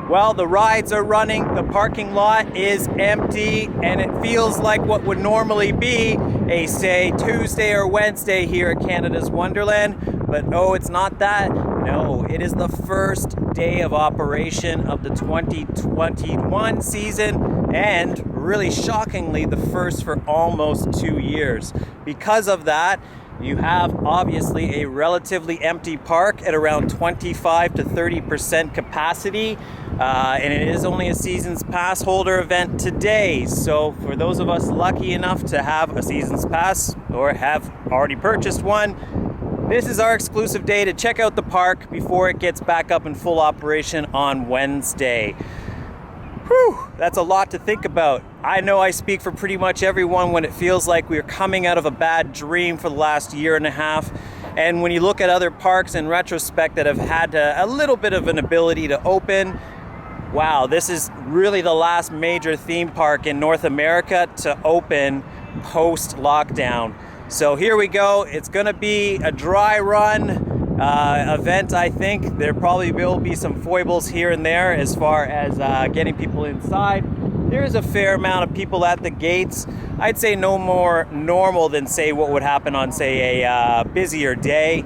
Well, the rides are running, the parking lot is empty, and it feels like what would normally be a, say, Tuesday or Wednesday here at Canada's Wonderland. But no, it's not that. No, it is the first day of operation of the 2021 season, and really shockingly, the first for almost 2 years. Because of that, you have obviously a relatively empty park at around 25 to 30% capacity, and it is only a season's pass holder event today. So for those of us lucky enough to have a season's pass or have already purchased one, this is our exclusive day to check out the park before it gets back up in full operation on Wednesday. Whew, that's a lot to think about. I know I speak for pretty much everyone when it feels like we're coming out of a bad dream for the last year and a half. And when you look at other parks in retrospect that have had a little bit of an ability to open, wow, this is really the last major theme park in North America to open post-lockdown. So here we go. It's gonna be a dry run event, I think. There probably will be some foibles here and there as far as getting people inside. There's a fair amount of people at the gates. I'd say no more normal than, say, what would happen on, say, a busier day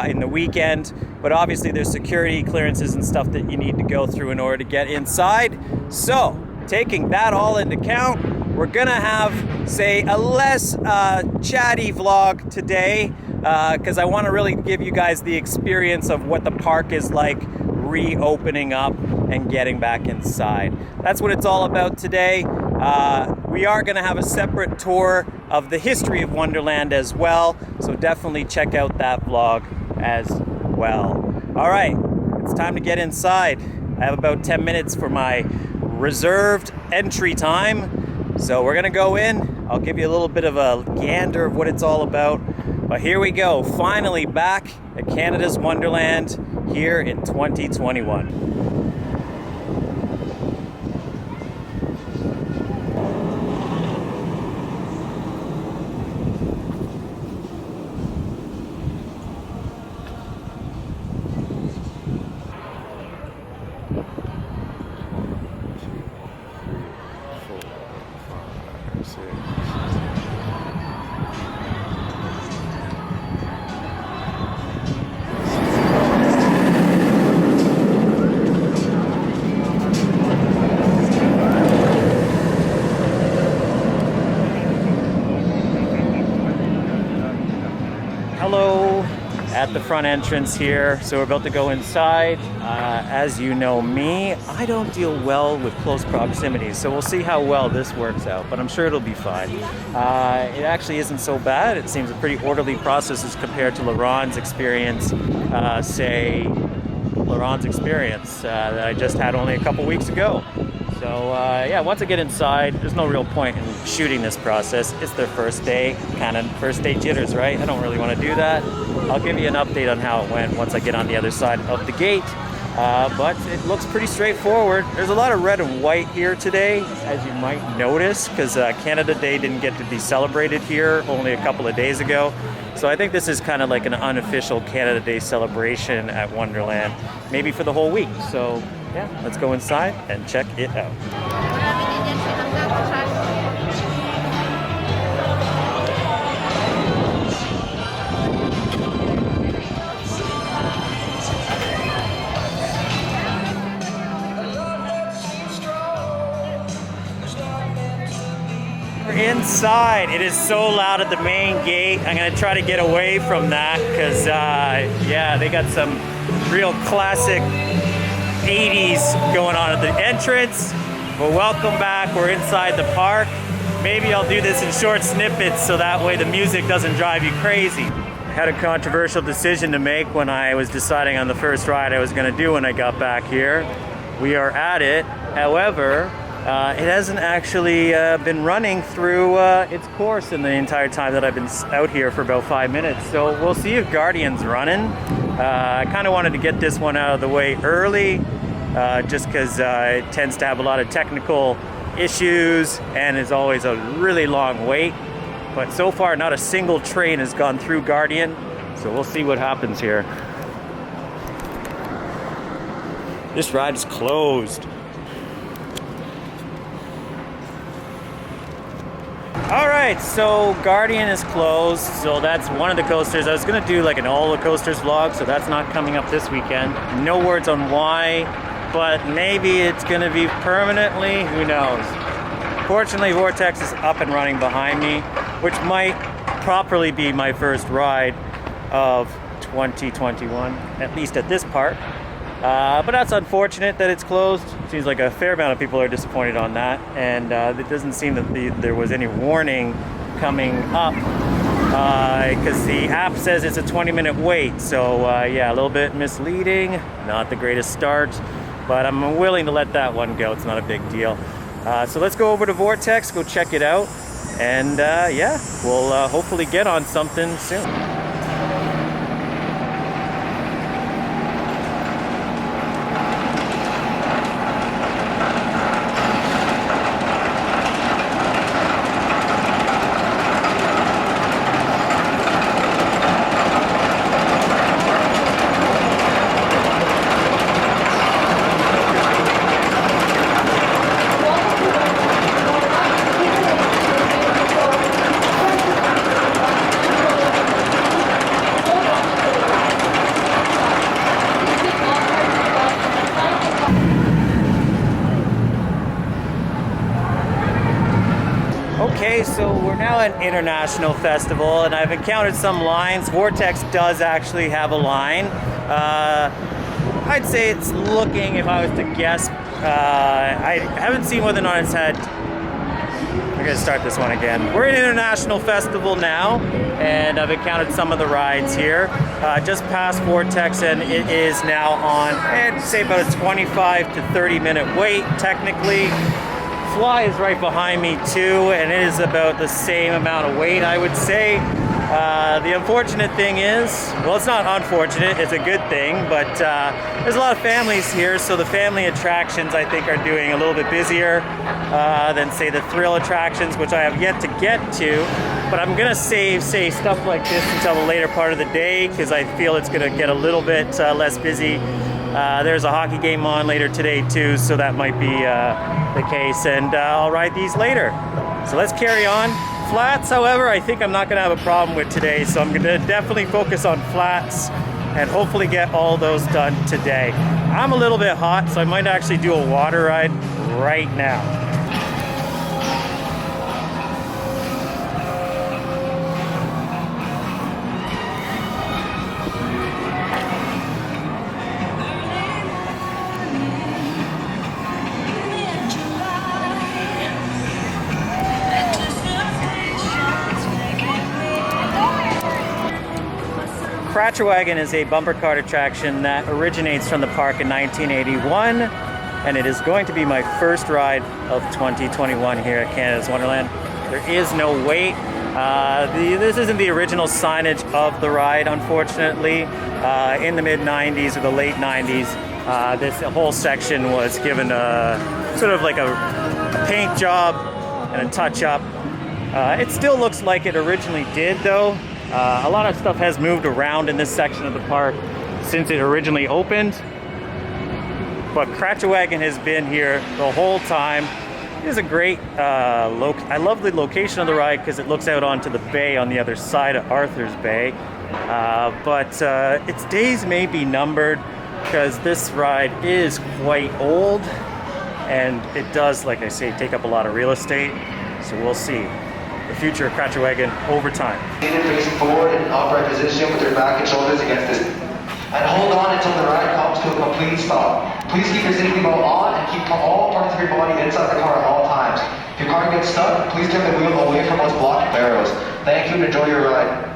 in the weekend. But obviously there's security clearances and stuff that you need to go through in order to get inside. So, taking that all into account, we're gonna have, say, a less chatty vlog today, because I want to really give you guys the experience of what the park is like reopening up and getting back inside. That's what it's all about today. We are going to have a separate tour of the history of Wonderland as well, so definitely check out that vlog as well. All right, it's time to get inside. I have about 10 minutes for my reserved entry time, so we're going to go in. I'll give you a little bit of a gander of what it's all about. But here we go, finally back at Canada's Wonderland here in 2021. At the front entrance here, so we're about to go inside. As you know me, I don't deal well with close proximity, so we'll see how well this works out, but I'm sure it'll be fine. It actually isn't so bad. It seems a pretty orderly process as compared to Laurent's experience, that I just had only a couple weeks ago. So yeah, once I get inside, there's no real point in shooting this process. It's their first day, kind of first day jitters, right? I don't really want to do that. I'll give you an update on how it went once I get on the other side of the gate. But it looks pretty straightforward. There's a lot of red and white here today, as you might notice, because Canada Day didn't get to be celebrated here only a couple of days ago. So I think this is kind of like an unofficial Canada Day celebration at Wonderland, maybe for the whole week. So yeah, let's go inside and check it out. Inside, it is so loud at the main gate. I'm gonna try to get away from that because yeah, they got some real classic 80s going on at the entrance. But welcome back, we're inside the park. Maybe I'll do this in short snippets so that way the music doesn't drive you crazy. I had a controversial decision to make when I was deciding on the first ride I was gonna do when I got back here. We are at it, however, it hasn't actually been running through its course in the entire time that I've been out here for about 5 minutes. So we'll see if Guardian's running. I kind of wanted to get this one out of the way early, just because it tends to have a lot of technical issues and is always a really long wait. But so far, not a single train has gone through Guardian. So we'll see what happens here. This ride is closed. Alright, so Guardian is closed, so that's one of the coasters. I was going to do like an all the coasters vlog, so that's not coming up this weekend. No words on why, but maybe it's going to be permanently, who knows. Fortunately, Vortex is up and running behind me, which might properly be my first ride of 2021, at least at this part. But that's unfortunate that it's closed. Seems like a fair amount of people are disappointed on that, and it doesn't seem that there was any warning coming up, because the app says it's a 20-minute wait. So yeah, a little bit misleading, not the greatest start, but I'm willing to let that one go. It's not a big deal. So let's go over to Vortex, go check it out, and yeah, we'll hopefully get on something soon. Okay, so we're now at an international festival, and I've encountered some lines. Vortex does actually have a line. I'd say it's looking, if I was to guess, I haven't seen whether or not it's had... I'm going to start this one again. We're at an international festival now, and I've encountered some of the rides here. Just past Vortex, and it is now on, I'd say about a 25 to 30 minute wait, technically. Fly is right behind me too, and it is about the same amount of weight, I would say. The unfortunate thing is, well, it's not unfortunate, it's a good thing, but there's a lot of families here, so the family attractions, I think, are doing a little bit busier than, say, the thrill attractions, which I have yet to get to. But I'm gonna save, say, stuff like this until the later part of the day, because I feel it's gonna get a little bit less busy. There's a hockey game on later today too, so that might be the case, and I'll ride these later. So let's carry on. Flats, however, I think I'm not going to have a problem with today, so I'm going to definitely focus on flats and hopefully get all those done today. I'm a little bit hot, so I might actually do a water ride right now. Kratcher Wagon is a bumper cart attraction that originates from the park in 1981, and it is going to be my first ride of 2021 here at Canada's Wonderland. There is no wait. This isn't the original signage of the ride, unfortunately. In the mid-90s or the late 90s, this whole section was given a sort of like a paint job and a touch-up. It still looks like it originally did, though. A lot of stuff has moved around in this section of the park since it originally opened, but Kratcher Wagon has been here the whole time. It is a great I love the location of the ride because it looks out onto the bay on the other side of Arthur's Bay, but its days may be numbered because this ride is quite old, and it does, like I say, take up a lot of real estate, so we'll see the future of Kratcher Wagon over time. Facing forward in an upright position with your back and shoulders against it. And hold on until the ride comes to a complete stop. Please keep your safety belt on and keep all parts of your body inside the car at all times. If your car gets stuck, please turn the wheel away from what's blocking barrels. Thank you and enjoy your ride.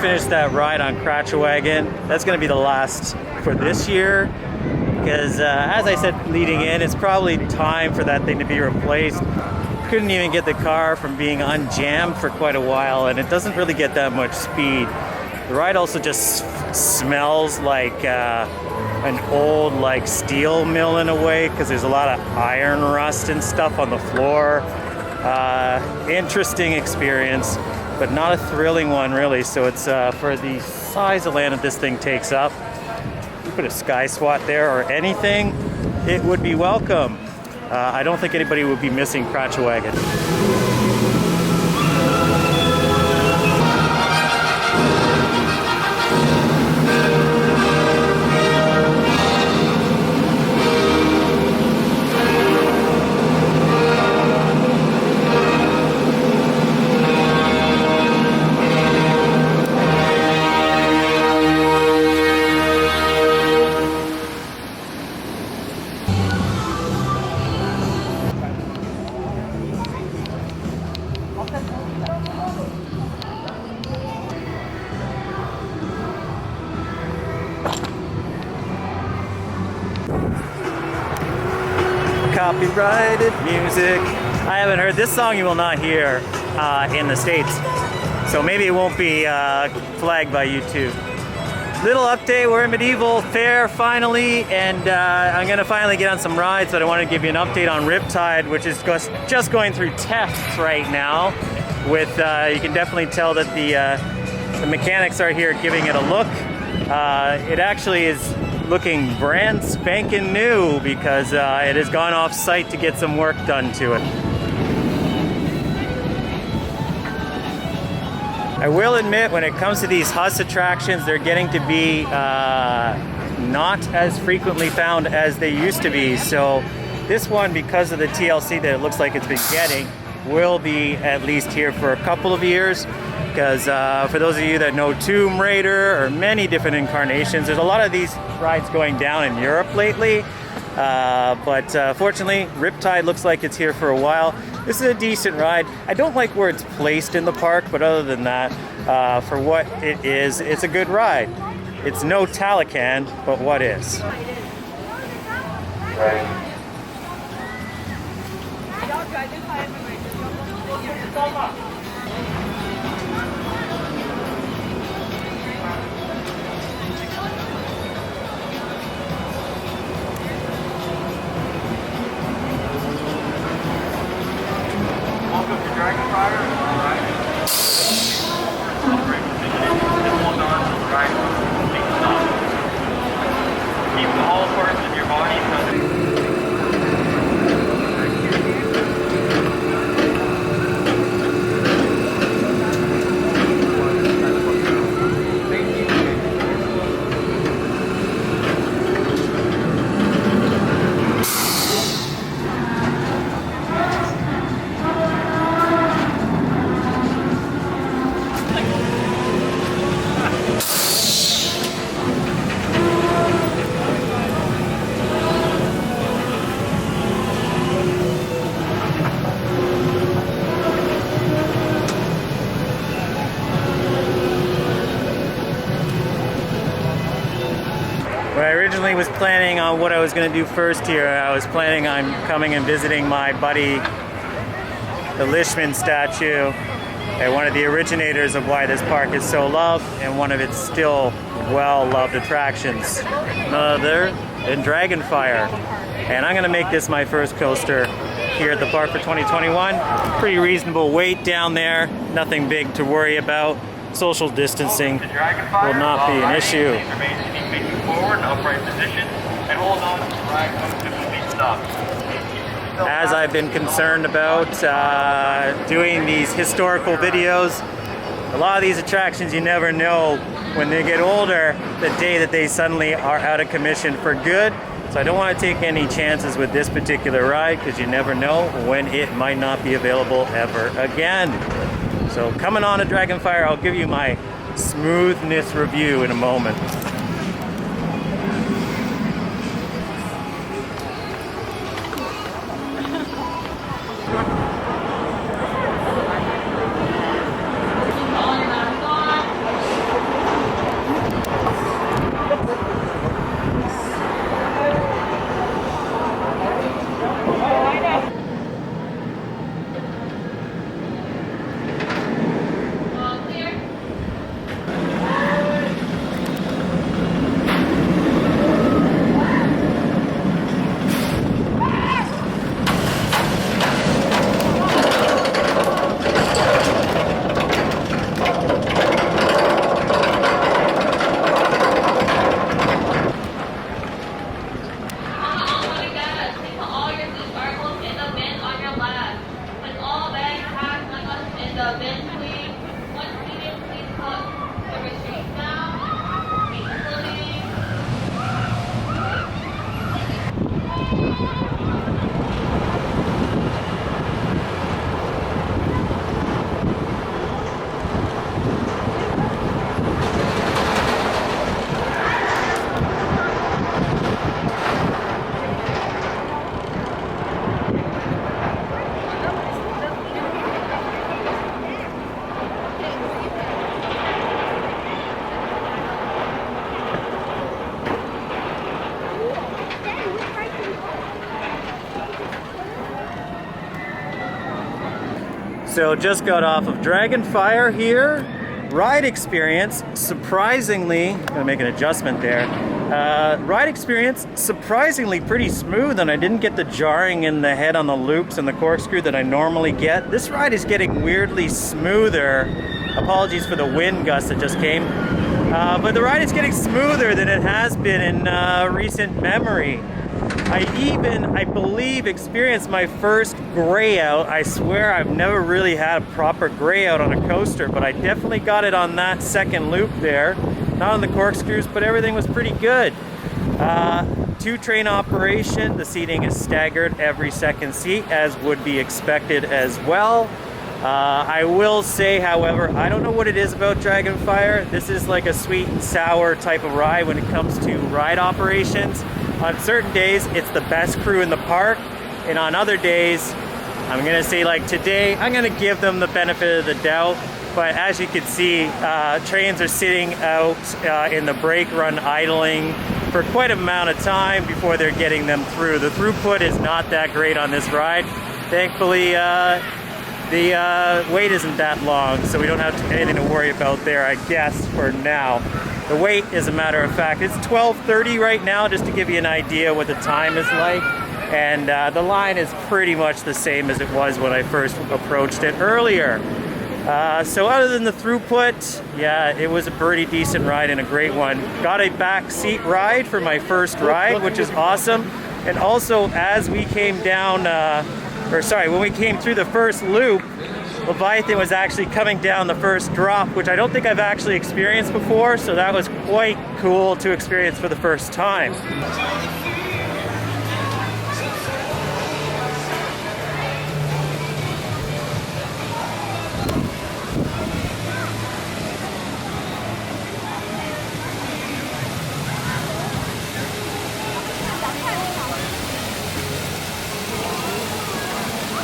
finished that ride on Kratcher Wagon. That's going to be the last for this year, because as I said leading in, it's probably time for that thing to be replaced. Couldn't even get the car from being unjammed for quite a while, and it doesn't really get that much speed. The ride also just smells like an old steel mill in a way, because there's a lot of iron rust and stuff on the floor. Interesting experience, but not a thrilling one really. So it's for the size of land that this thing takes up. You put a sky SWAT there or anything, it would be welcome. I don't think anybody would be missing Kratcher Wagon. Copyrighted music. I haven't heard this song. You will not hear in the States, so maybe it won't be flagged by YouTube. Little update, we're in Medieval Fair finally, and I'm gonna finally get on some rides, but I want to give you an update on Riptide, which is just going through tests right now. With you can definitely tell that the mechanics are here giving it a look. It actually is looking brand spanking new, because it has gone off site to get some work done to it. I will admit, when it comes to these Huss attractions, they're getting to be not as frequently found as they used to be. So this one, because of the TLC that it looks like it's been getting, will be at least here for a couple of years. Because for those of you that know Tomb Raider or many different incarnations, there's a lot of these rides going down in Europe lately. But fortunately, Riptide looks like it's here for a while. This is a decent ride. I don't like where it's placed in the park, but other than that, for what it is, it's a good ride. It's no Talican, but what is? Right. Welcome to Dragonfire. Alright. Hold on to the right. Keep all parts of your body When I originally was planning on what I was going to do first here, I was planning on coming and visiting my buddy, the Lishman statue, and one of the originators of why this park is so loved, and one of its still well-loved attractions, none other than Dragonfire. And I'm going to make this my first coaster here at the park for 2021. Pretty reasonable weight down there, nothing big to worry about. Social distancing will not be an issue. forward in upright position and hold on to the ride to complete stop. As I've been concerned about doing these historical videos, a lot of these attractions, you never know when they get older, the day that they suddenly are out of commission for good. So I don't want to take any chances with this particular ride, because you never know when it might not be available ever again. So coming on to Dragonfire, I'll give you my smoothness review in a moment. So just got off of Dragonfire here. Ride experience, surprisingly, I'm gonna make an adjustment there. Ride experience, surprisingly pretty smooth, and I didn't get the jarring in the head on the loops and the corkscrew that I normally get. This ride is getting weirdly smoother. Apologies for the wind gust that just came. But the ride is getting smoother than it has been in recent memory. I believe, experienced my first gray out. I swear I've never really had a proper gray out on a coaster, but I definitely got it on that second loop there. Not on the corkscrews, but everything was pretty good. 2-train operation. The seating is staggered every second seat, as would be expected as well. I will say, however, I don't know what it is about Dragonfire. This is like a sweet and sour type of ride when it comes to ride operations. On certain days, it's the best crew in the park, and on other days, I'm gonna say like today, I'm gonna give them the benefit of the doubt. But as you can see, trains are sitting out in the brake run idling for quite an amount of time before they're getting them through. The throughput is not that great on this ride. Thankfully, the wait isn't that long, so we don't have anything to worry about there, I guess, for now. The wait, as a matter of fact, it's 12:30 right now, just to give you an idea what the time is like. And the line is pretty much the same as it was when I first approached it earlier. So other than the throughput, yeah, it was a pretty decent ride and a great one. Got a back seat ride for my first ride, which is awesome. And also, as we came down, when we came through the first loop, Leviathan was actually coming down the first drop, which I don't think I've actually experienced before, so that was quite cool to experience for the first time.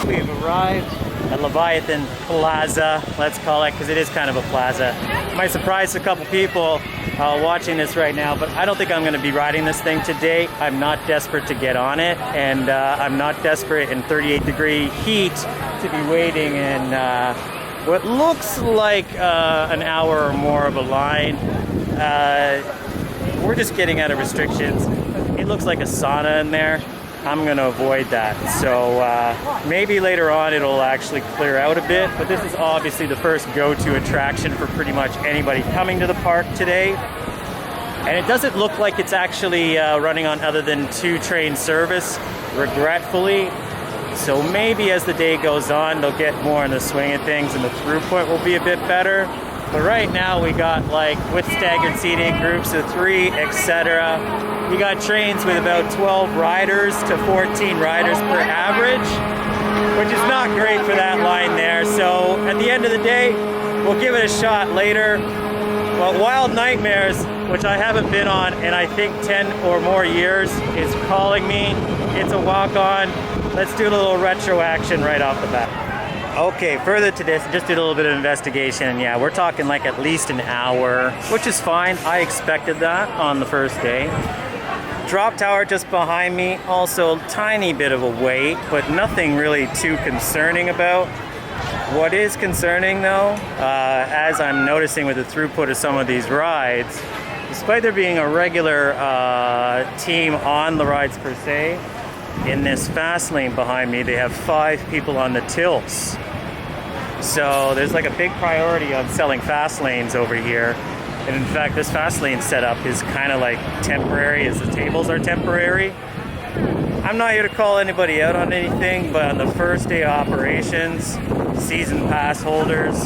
We've arrived at Leviathan Plaza, let's call it, because it is kind of a plaza. Might surprise a couple people watching this right now, but I don't think I'm going to be riding this thing today. I'm not desperate to get on it, and I'm not desperate in 38-degree heat to be waiting in what looks like an hour or more of a line. We're just getting out of restrictions. It looks like a sauna in there. I'm going to avoid that. So maybe later on it'll actually clear out a bit, but this is obviously the first go-to attraction for pretty much anybody coming to the park today. And it doesn't look like it's actually running on other than 2-train service, regretfully. So maybe as the day goes on, they'll get more in the swing of things and the throughput will be a bit better. But right now we got, like, with staggered seating, groups of 3, etc. We got trains with about 12 riders to 14 riders per average, which is not great for that line there. So at the end of the day, we'll give it a shot later. But Wild Nightmares, which I haven't been on in I think 10 or more years, is calling me. It's a walk-on. Let's do a little retro action right off the bat. Okay, further to this, just did a little bit of investigation. Yeah, we're talking like at least an hour, which is fine. I expected that on the first day. Drop tower just behind me, also a tiny bit of a wait, but nothing really too concerning about. What is concerning though, as I'm noticing with the throughput of some of these rides, despite there being a regular team on the rides per se, in this fast lane behind me, they have 5 people on the tilts. So there's like a big priority on selling fast lanes over here. And in fact, this fast lane setup is kind of like temporary, as the tables are temporary. I'm not here to call anybody out on anything, but on the first day of operations, season pass holders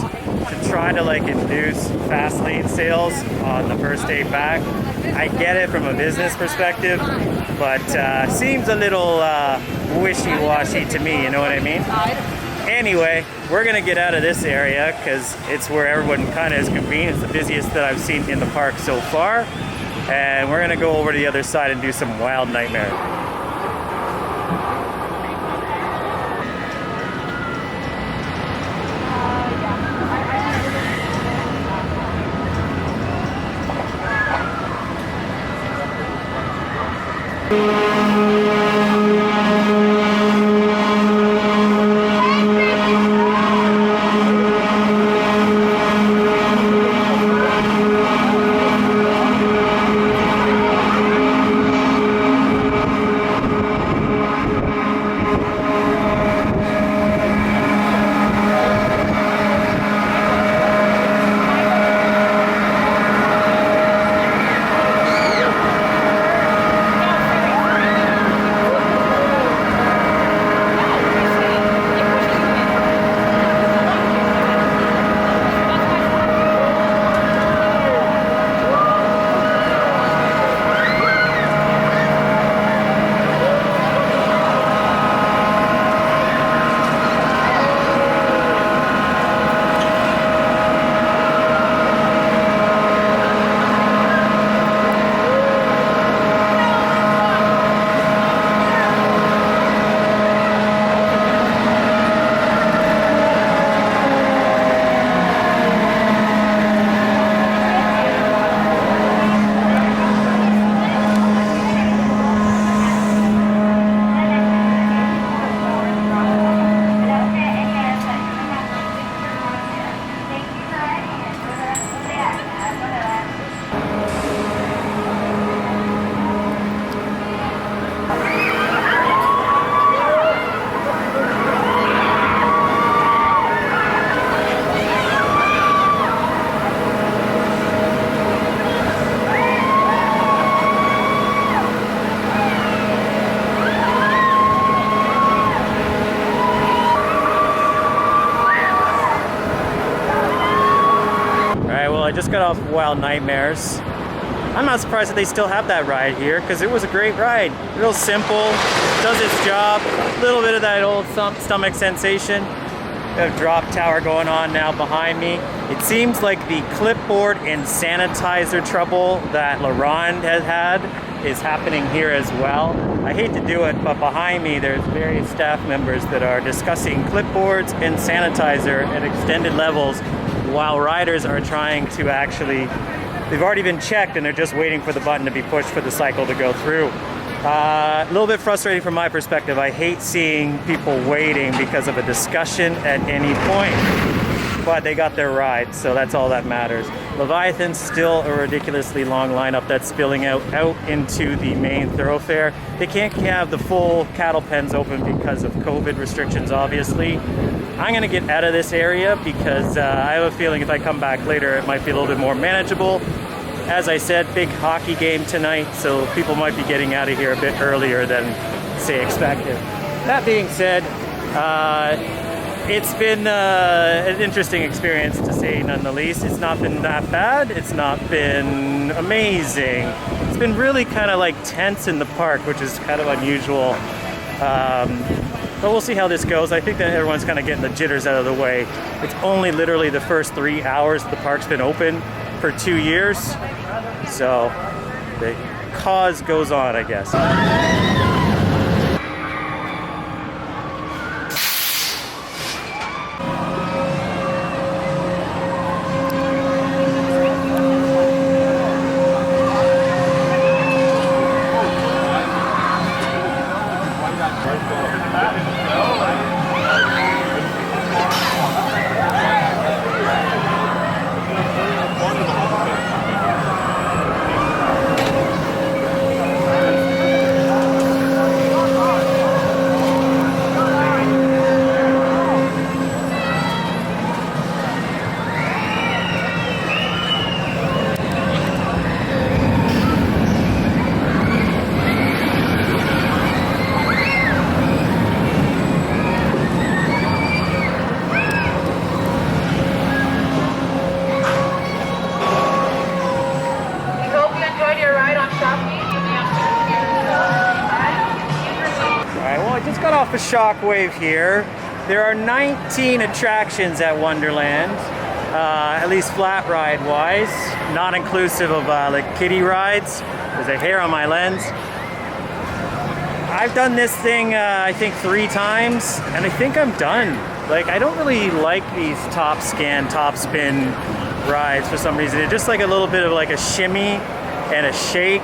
should try to like induce fast lane sales on the first day back. I get it from a business perspective, but seems a little wishy-washy to me, you know what I mean? Anyway, we're gonna get out of this area because it's where everyone kind of is convened. It's the busiest that I've seen in the park so far. And we're gonna go over to the other side and do some Wild Nightmare. got off Wild Nightmares. I'm not surprised that they still have that ride here because it was a great ride. Real simple, does its job. A little bit of that old stomach sensation. We have drop tower going on now behind me. It seems like the clipboard and sanitizer trouble that LaRonde has had is happening here as well. I hate to do it, but behind me there's various staff members that are discussing clipboards and sanitizer at extended levels while riders are trying to actually, they've already been checked and they're just waiting for the button to be pushed for the cycle to go through. A little bit frustrating from my perspective. I hate seeing people waiting because of a discussion at any point, but they got their ride, so that's all that matters. Leviathan's still a ridiculously long lineup that's spilling out into the main thoroughfare. They can't have the full cattle pens open because of COVID restrictions, obviously. I'm gonna get out of this area because I have a feeling if I come back later, it might be a little bit more manageable. As I said, big hockey game tonight, so people might be getting out of here a bit earlier than, say, expected. That being said, it's been an interesting experience, to say none the least. It's not been that bad. It's not been amazing. It's been really kind of like tense in the park, which is kind of unusual. But we'll see how this goes. I think that everyone's kind of getting the jitters out of the way. It's only literally the first 3 hours the park's been open for 2 years. So the cause goes on, I guess. A shockwave here. There are 19 attractions at Wonderland, at least flat ride wise, not inclusive of like kiddie rides. There's a hair on my lens. I've done this thing I think 3 times and I think I'm done. Like, I don't really like these top spin rides for some reason. They're just like a little bit of like a shimmy and a shake,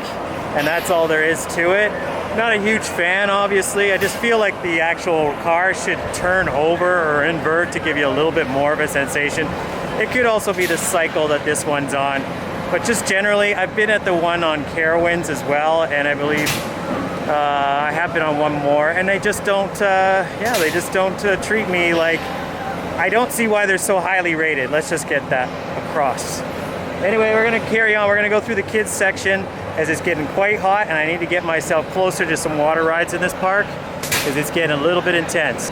and that's all there is to it. Not a huge fan, obviously. I just feel like the actual car should turn over or invert to give you a little bit more of a sensation. It could also be the cycle that this one's on. But just generally, I've been at the one on Carowinds as well, and I believe I have been on one more, and they just don't, they just don't treat me like, I don't see why they're so highly rated. Let's just get that across. Anyway, we're gonna carry on. We're gonna go through the kids section as it's getting quite hot, and I need to get myself closer to some water rides in this park because it's getting a little bit intense.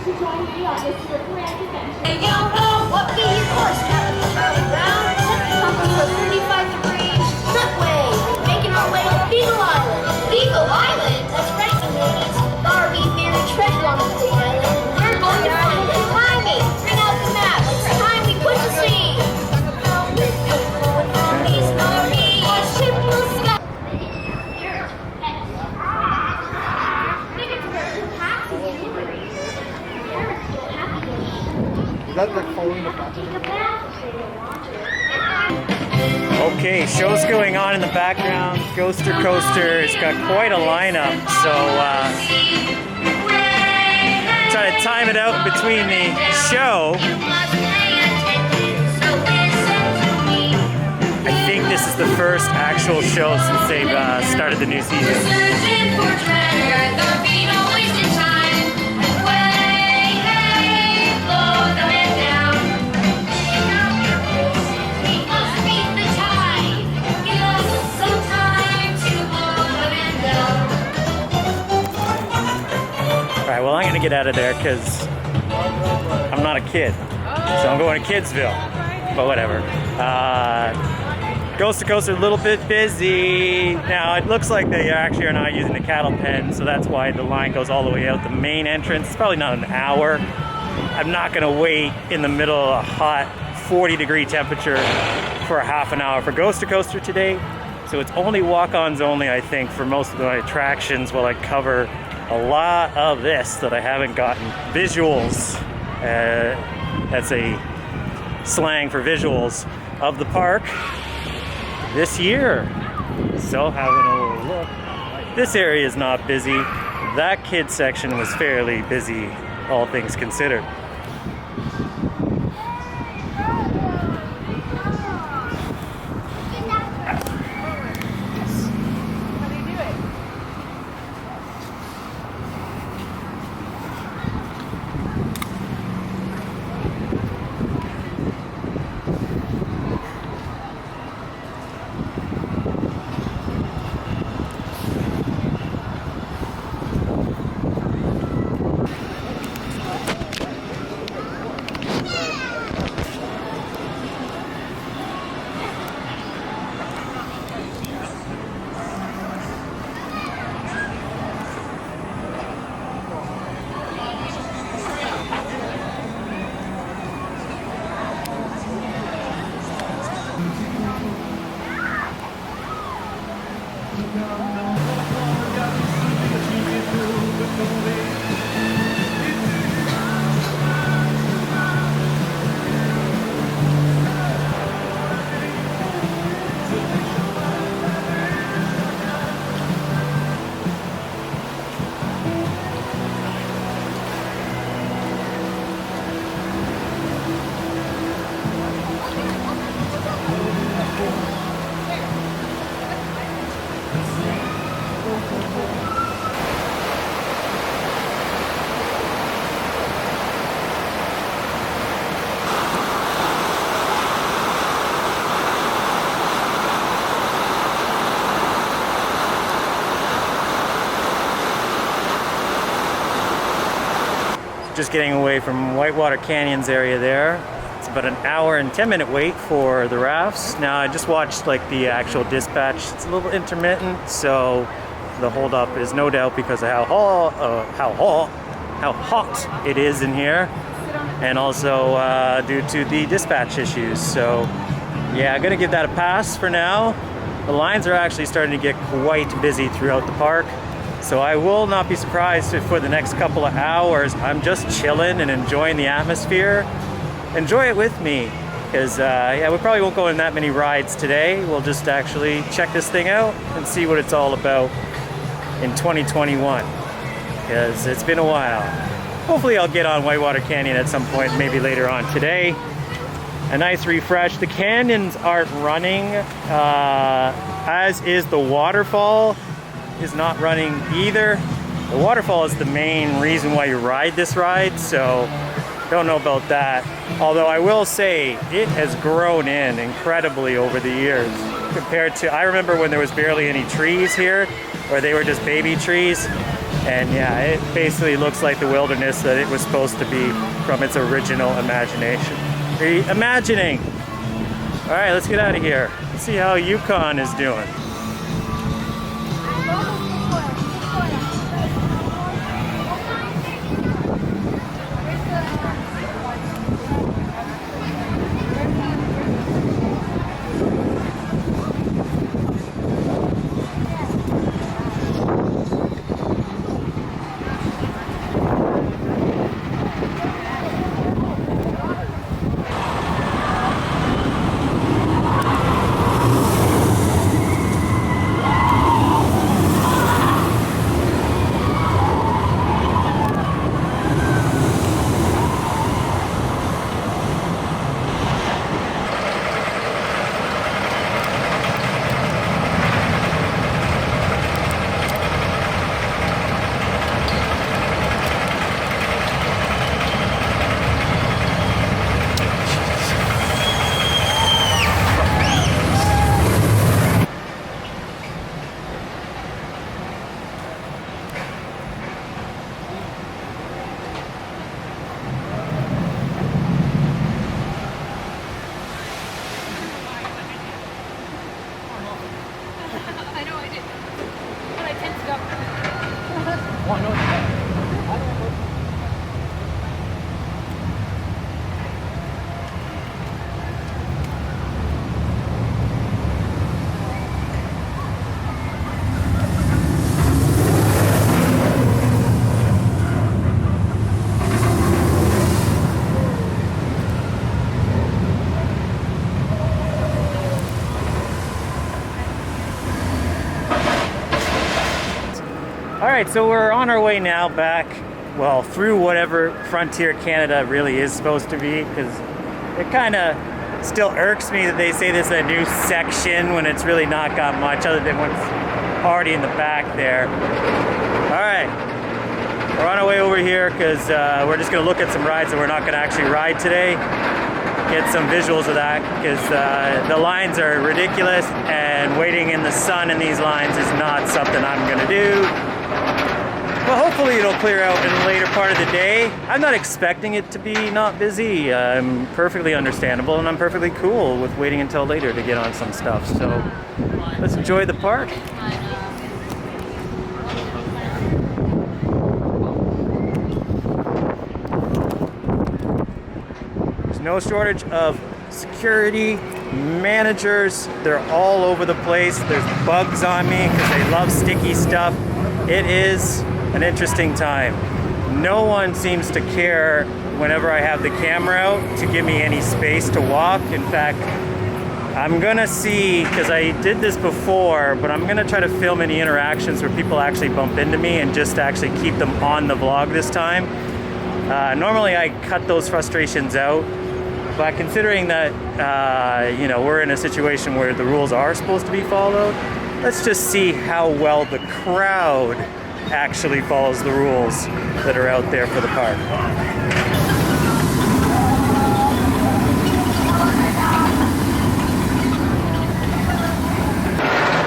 to join me on this year's grand adventure. Hey, yo, ho! What be your course, Captain Charlie Brown? Compass for 35 degrees. Subway! Making our way to Beagle Island. Beagle Island? That's right, you ladies. Our be buried treasure on the island. We're going to find it. Climbing! Bring out the map. It's time we put to sea. Is that like following the passenger? Okay, show's going on in the background. Ghoster Coaster has got quite a lineup, so try to time it out between the show. I think this is the first actual show since they've started the new season. Alright, well I'm gonna get out of there because I'm not a kid. So I'm going to Kidsville. But whatever. Coast to Coaster a little bit busy. Now it looks like they actually are not using the cattle pen, so that's why the line goes all the way out the main entrance. It's probably not an hour. I'm not gonna wait in the middle of a hot 40-degree temperature for a half an hour for Ghost to Coaster today. So it's only walk-ons only, I think, for most of my attractions while I cover a lot of this that I haven't gotten. Visuals. That's a slang for visuals of the park this year. So having a little look. This area is not busy. That kids section was fairly busy, all things considered. Just getting away from Whitewater Canyons area there. It's about an hour and 10-minute wait for the rafts. Now I just watched like the actual dispatch. It's a little intermittent, so the holdup is no doubt because of how hot it is in here, and also due to the dispatch issues. So yeah, I'm gonna give that a pass for now. The lines are actually starting to get quite busy throughout the park. So I will not be surprised if for the next couple of hours I'm just chilling and enjoying the atmosphere. Enjoy it with me, because yeah, we probably won't go on that many rides today. We'll just actually check this thing out and see what it's all about in 2021, because it's been a while. Hopefully I'll get on Whitewater Canyon at some point, maybe later on today. A nice refresh. The canyons aren't running, as is the waterfall. Is not running either. The waterfall is the main reason why you ride this ride, so don't know about that. Although I will say it has grown in incredibly over the years compared to, I remember when there was barely any trees here, or they were just baby trees. And yeah, it basically looks like the wilderness that it was supposed to be from its original imagination. Imagining. All right, let's get out of here. Let's see how Yukon is doing. All right, so we're on our way now back, well, through whatever Frontier Canada really is supposed to be, because it kind of still irks me that they say this is a new section when it's really not got much other than what's already in the back there. All right, we're on our way over here because we're just going to look at some rides that we're not going to actually ride today. Get some visuals of that because the lines are ridiculous, and waiting in the sun in these lines is not something I'm going to do. Well, hopefully it'll clear out in the later part of the day. I'm not expecting it to be not busy. I'm perfectly understandable, and I'm perfectly cool with waiting until later to get on some stuff. So let's enjoy the park. There's no shortage of security managers. They're all over the place. There's bugs on me because they love sticky stuff. It is an interesting time. No one seems to care whenever I have the camera out to give me any space to walk. In fact, I'm gonna see, because I did this before, but I'm gonna try to film any interactions where people actually bump into me and just actually keep them on the vlog this time. Normally I cut those frustrations out, but considering that you know, we're in a situation where the rules are supposed to be followed, let's just see how well the crowd actually follows the rules that are out there for the park.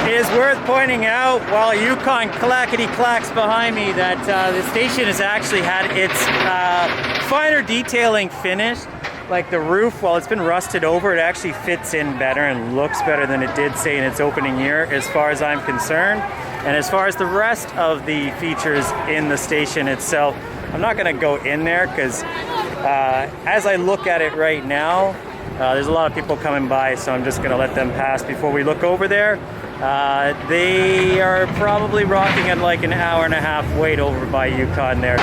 It is worth pointing out, while Yukon clackety clacks behind me, that the station has actually had its finer detailing finished. Like the roof, while it's been rusted over, it actually fits in better and looks better than it did, say, in its opening year, as far as I'm concerned. And as far as the rest of the features in the station itself, I'm not going to go in there because as I look at it right now, there's a lot of people coming by, so I'm just going to let them pass before we look over there. They are probably rocking at like an hour and a half wait over by Yukon there.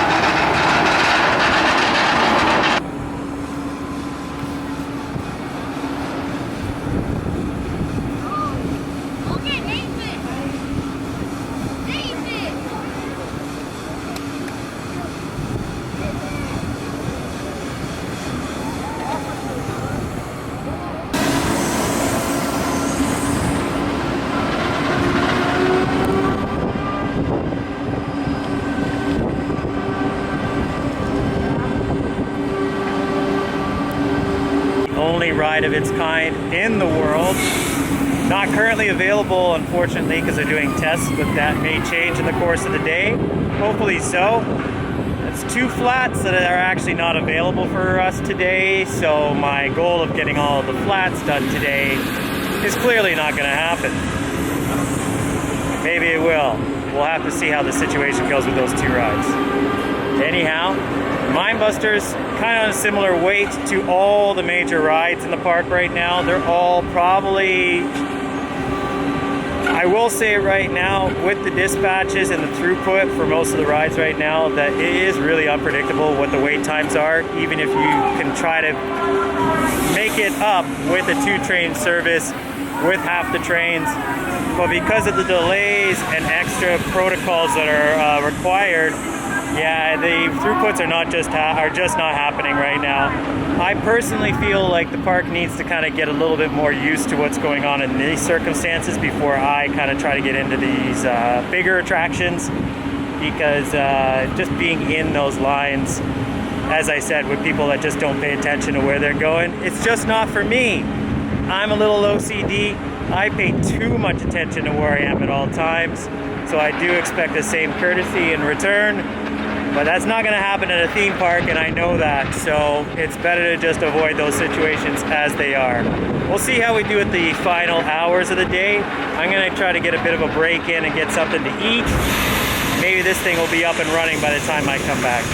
Ride of its kind in the world. Not currently available, unfortunately, because they're doing tests, but that may change in the course of the day. Hopefully so. It's 2 flats that are actually not available for us today, so my goal of getting all of the flats done today is clearly not going to happen. Maybe it will. We'll have to see how the situation goes with those 2 rides. Anyhow, Mindbusters, kind of on a similar weight to all the major rides in the park right now. They're all probably, I will say right now, with the dispatches and the throughput for most of the rides right now, that it is really unpredictable what the wait times are, even if you can try to make it up with a 2-train service with half the trains. But because of the delays and extra protocols that are required, yeah, the throughputs are just not happening right now. I personally feel like the park needs to kind of get a little bit more used to what's going on in these circumstances before I kind of try to get into these bigger attractions, because just being in those lines, as I said, with people that just don't pay attention to where they're going, it's just not for me. I'm a little OCD. I pay too much attention to where I am at all times, so I do expect the same courtesy in return. But that's not going to happen at a theme park, and I know that, so it's better to just avoid those situations as they are. We'll see how we do at the final hours of the day. I'm going to try to get a bit of a break in and get something to eat. Maybe this thing will be up and running by the time I come back.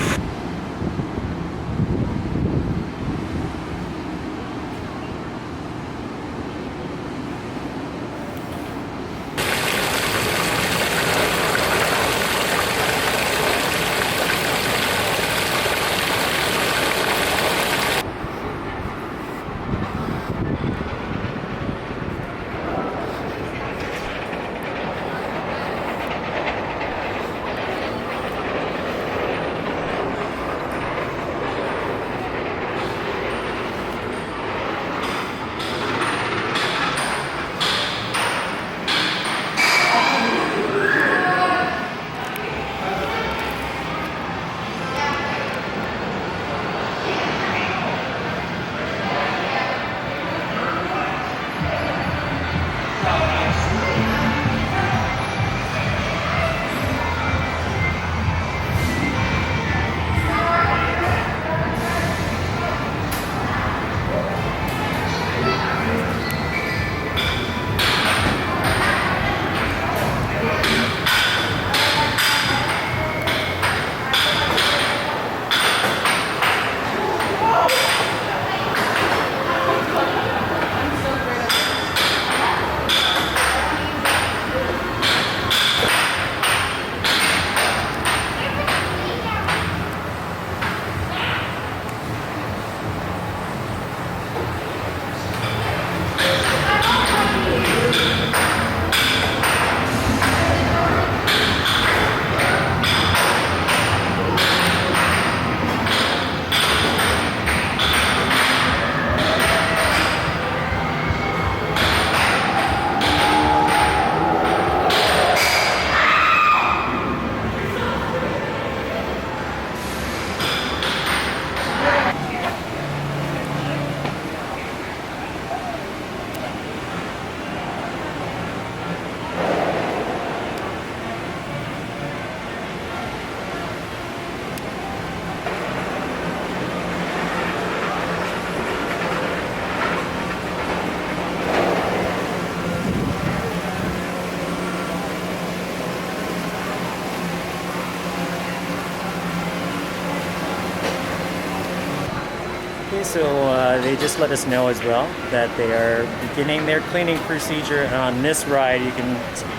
So they just let us know as well that they are beginning their cleaning procedure on this ride. You can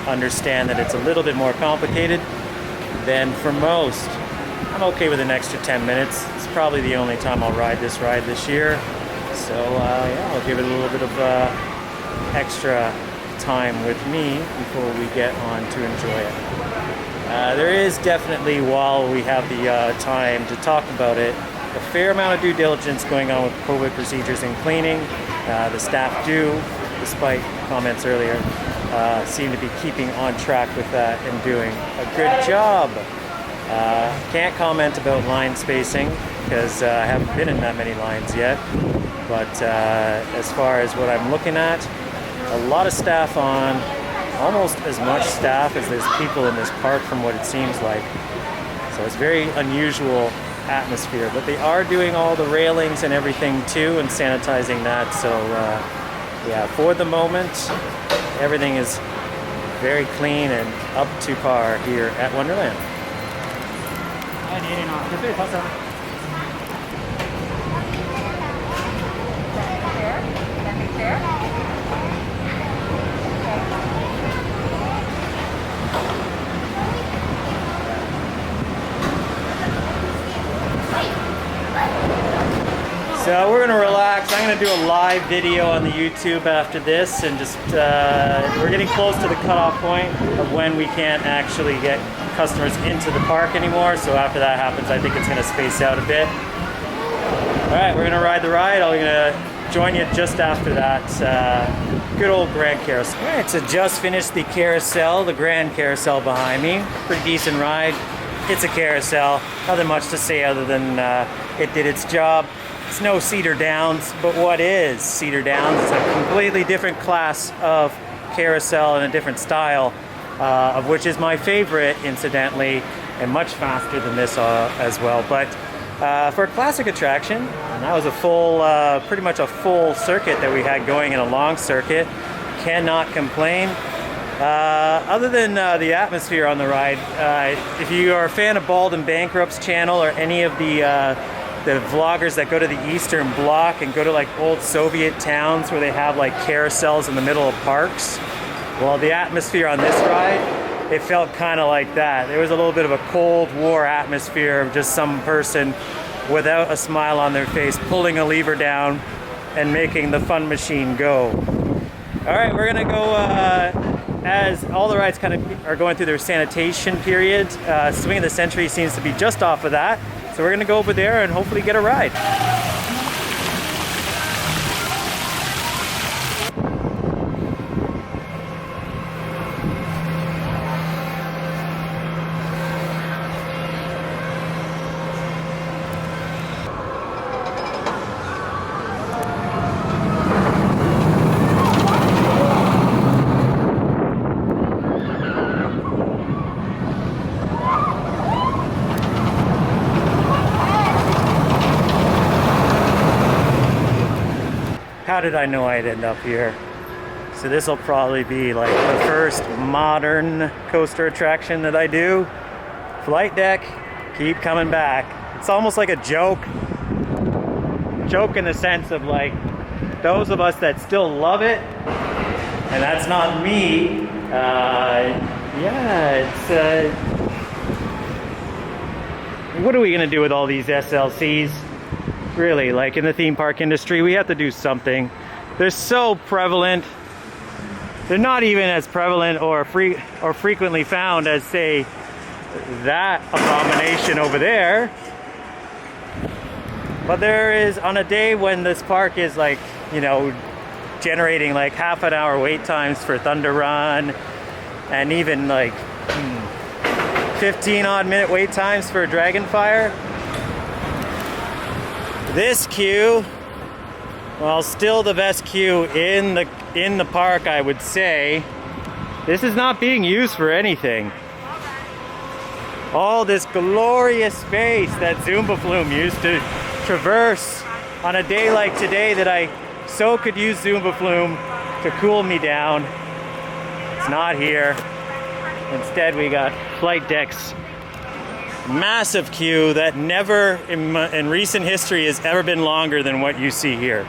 understand that it's a little bit more complicated than for most. I'm okay with an extra 10 minutes. It's probably the only time I'll ride this ride this year. So yeah, I'll give it a little bit of extra time with me before we get on to enjoy it. There is definitely, while we have the time to talk about it, a fair amount of due diligence going on with COVID procedures and cleaning. The staff do, despite comments earlier, seem to be keeping on track with that and doing a good job. Can't comment about line spacing because I haven't been in that many lines yet. But as far as what I'm looking at, A lot of staff on, almost as much staff as there's people in this park from what it seems like. So it's very unusual atmosphere, but they are doing all the railings and everything too and sanitizing that. So yeah, for the moment, everything is very clean and up to par here at Wonderland. So we're gonna relax. I'm gonna do a live video on the YouTube after this, and just we're getting close to the cutoff point of when we can't actually get customers into the park anymore. So after that happens, I think it's gonna space out a bit. All right, we're gonna ride the ride. I'm gonna join you just after that. Good old Grand Carousel. All right, so just finished the carousel, the Grand Carousel behind me. Pretty decent ride. It's a carousel. Nothing much to say other than it did its job. It's no Cedar Downs, but what is Cedar Downs? It's a completely different class of carousel and a different style, of which is my favorite, incidentally, and much faster than this as well. But for a classic attraction, and that was a full, pretty much a full circuit that we had going in a long circuit. Cannot complain. Other than the atmosphere on the ride, if you are a fan of Bald and Bankrupt's channel or any of the vloggers that go to the Eastern Bloc and go to like old Soviet towns where they have like carousels in the middle of parks, well, the atmosphere on this ride, it felt kind of like that. There was a little bit of a Cold War atmosphere of just some person without a smile on their face pulling a lever down and making the fun machine go. All right, we're gonna go, as all the rides kind of are going through their sanitation period. Swing of the Century seems to be just off of that. So we're gonna go over there and hopefully get a ride. How did I know I'd end up here? So this will probably be like the first modern coaster attraction that I do. Flight deck, keep coming back. It's almost like a joke. Joke in the sense of like, those of us that still love it, and that's not me, yeah, it's, what are we gonna do with all these SLCs? Really, like in the theme park industry, we have to do something. They're so prevalent. They're not even as prevalent or frequently found as, say, that abomination over there. But there is, on a day when this park is like, you know, generating like half an hour wait times for Thunder Run, and even like 15 odd minute wait times for Dragonfire. This queue, well, still the best queue in the park, I would say. This is not being used for anything. All this glorious space that Zumba Flume used to traverse on a day like today that I so could use Zumba Flume to cool me down. It's not here. Instead, we got flight decks. Massive queue that never in recent history has ever been longer than what you see here.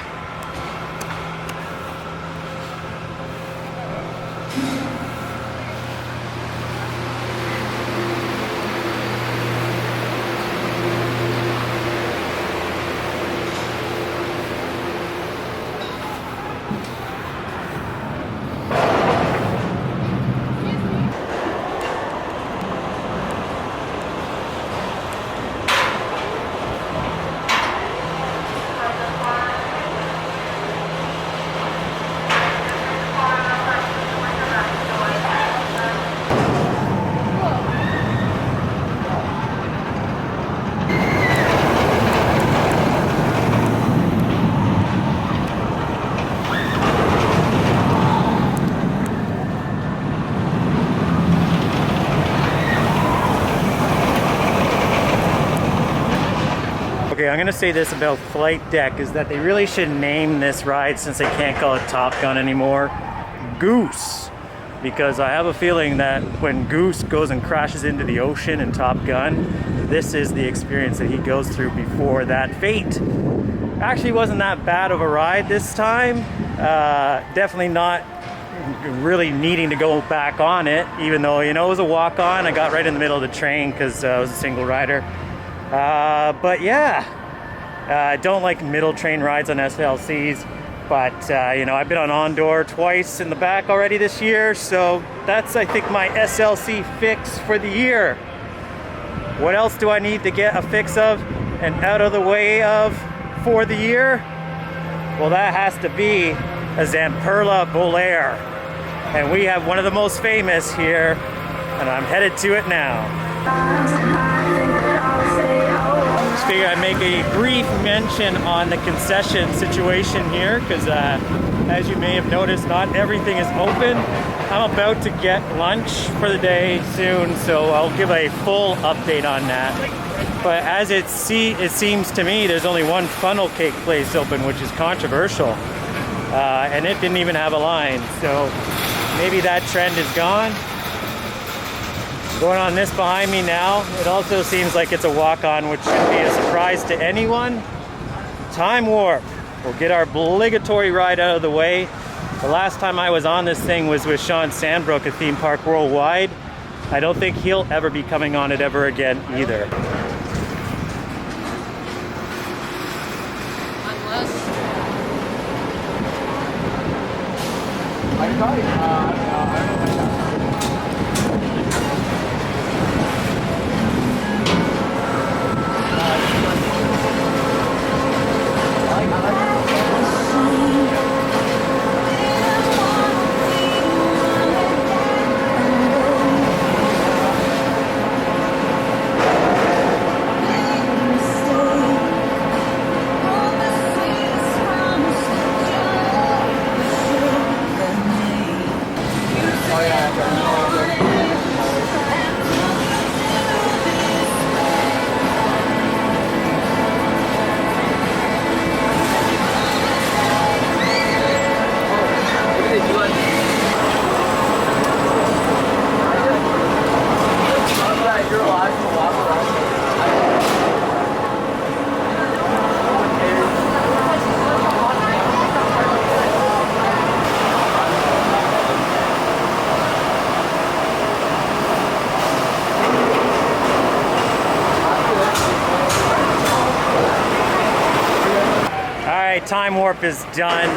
I'm gonna say this about Flight Deck is that they really should name this ride, since they can't call it Top Gun anymore, Goose. Because I have a feeling that when Goose goes and crashes into the ocean in Top Gun, this is the experience that he goes through before that fate. Actually wasn't that bad of a ride this time. Definitely not really needing to go back on it, even though, you know, it was a walk-on. I got right in the middle of the train because I was a single rider. But yeah, I don't like middle train rides on SLCs, but you know, I've been on Ondor twice in the back already this year, so that's, I think, my SLC fix for the year. What else do I need to get a fix of and out of the way of for the year? Well, that has to be a Zamperla Volaire. And we have one of the most famous here, and I'm headed to it now. Just figured I'd make a brief mention on the concession situation here, because as you may have noticed, not everything is open. I'm about to get lunch for the day soon, so I'll give a full update on that. But as it seems to me, there's only one funnel cake place open, which is controversial. And it didn't even have a line, so maybe that trend is gone. Going on this behind me now, it also seems like it's a walk-on, which shouldn't be a surprise to anyone. Time Warp. We'll get our obligatory ride out of the way. The last time I was on this thing was with Sean Sandbrook at Theme Park Worldwide. I don't think he'll ever be coming on it ever again either. Time Warp is done.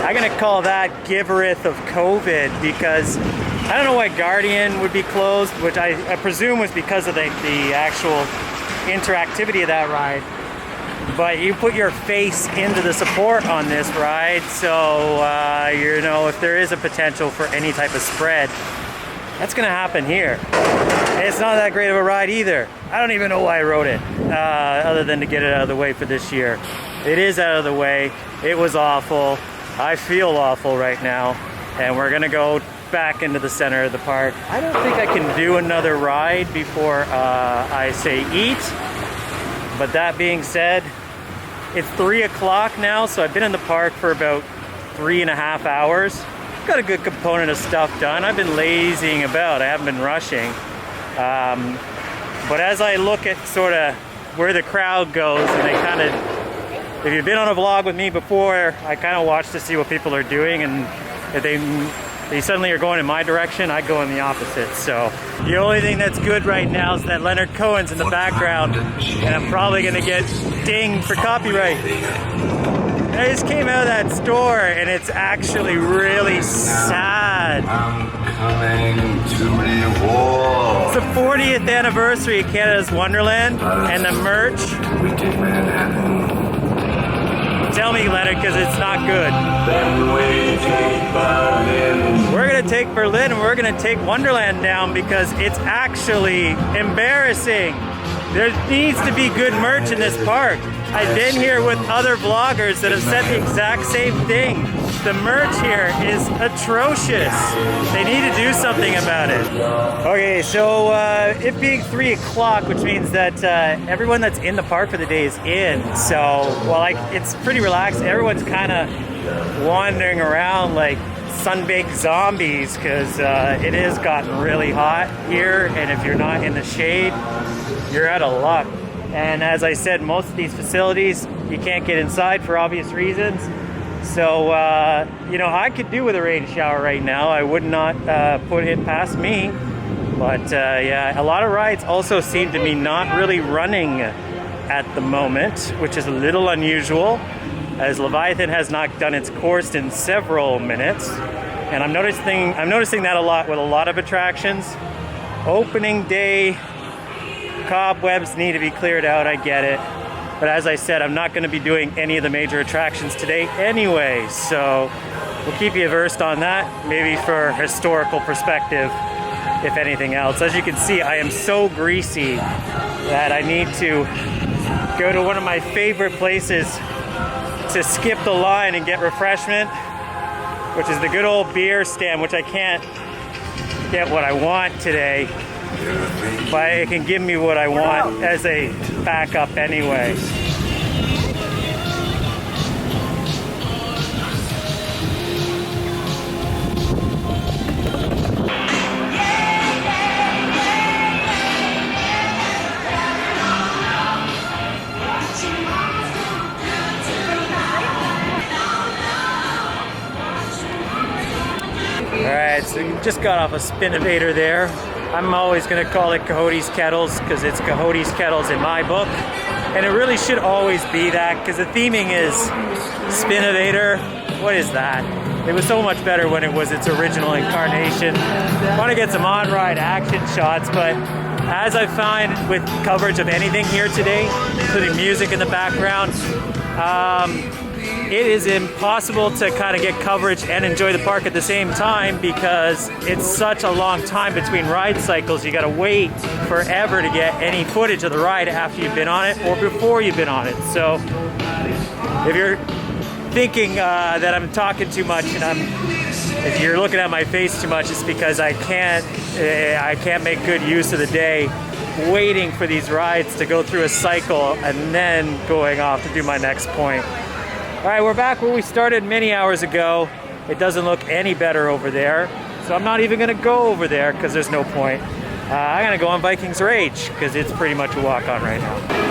I'm gonna call that Givereth of COVID, because I don't know why Guardian would be closed, which I presume was because of the actual interactivity of that ride. But you put your face into the support on this ride, so you know, if there is a potential for any type of spread, that's gonna happen here. It's not that great of a ride either. I don't even know why I rode it, other than to get it out of the way for this year. It is out of the way. It was awful. I feel awful right now. And we're gonna go back into the center of the park. I don't think I can do another ride before I say eat. But that being said, it's 3 o'clock now, so I've been in the park for about 3.5 hours. Got a good component of stuff done. I've been lazying about. I haven't been rushing. But as I look at sort of where the crowd goes, and they kind of, if you've been on a vlog with me before, I kind of watch to see what people are doing, and if they suddenly are going in my direction, I go in the opposite. So the only thing that's good right now is that Leonard Cohen's in the background, and I'm probably gonna get dinged for copyright. I just came out of that store, and it's actually really sad. I'm coming to reward. It's the 40th anniversary of Canada's Wonderland, and the merch. We take Manhattan. Tell me, Leonard, because it's not good. Then we take Berlin. We're gonna take Berlin, and we're gonna take Wonderland down because it's actually embarrassing. There needs to be good merch in this park. I've been here with other vloggers that have said the exact same thing. the merch here is atrocious. They need to do something about it. Okay, so it being 3 o'clock, which means that everyone that's in the park for the day is in. So, well, like, it's pretty relaxed. Everyone's kind of wandering around like sunbaked zombies because it has gotten really hot here, and if you're not in the shade, you're out of luck. And as I said, most of these facilities you can't get inside for obvious reasons. So you know, I could do with a rain shower right now. I would not put it past me. But yeah, a lot of rides also seem to be not really running at the moment, which is a little unusual, as Leviathan has not done its course in several minutes. And I'm noticing that a lot with a lot of attractions. Opening day, cobwebs need to be cleared out, I get it. But as I said, I'm not going to be doing any of the major attractions today anyway, so we'll keep you versed on that, maybe for historical perspective, if anything else. As you can see, I am so greasy that I need to go to one of my favorite places to skip the line and get refreshment, which is the good old beer stand, which I can't get what I want today, but it can give me what I want as a backup anyway. Alright, so we just got off a Spinnovator there. I'm always going to call it Coyote's Kettles because it's Coyote's Kettles in my book. And it really should always be that because the theming is Spinnovator. What is that? It was so much better when it was its original incarnation. I want to get some on-ride action shots, but as I find with coverage of anything here today, including music in the background, it is impossible to kind of get coverage and enjoy the park at the same time because it's such a long time between ride cycles. You gotta wait forever to get any footage of the ride after you've been on it or before you've been on it. So if you're thinking that I'm talking too much and if you're looking at my face too much, it's because I can't make good use of the day waiting for these rides to go through a cycle and then going off to do my next point. All right, we're back where we started many hours ago. It doesn't look any better over there, so I'm not even gonna go over there because there's no point. I'm gonna go on Vikings Rage because it's pretty much a walk-on right now.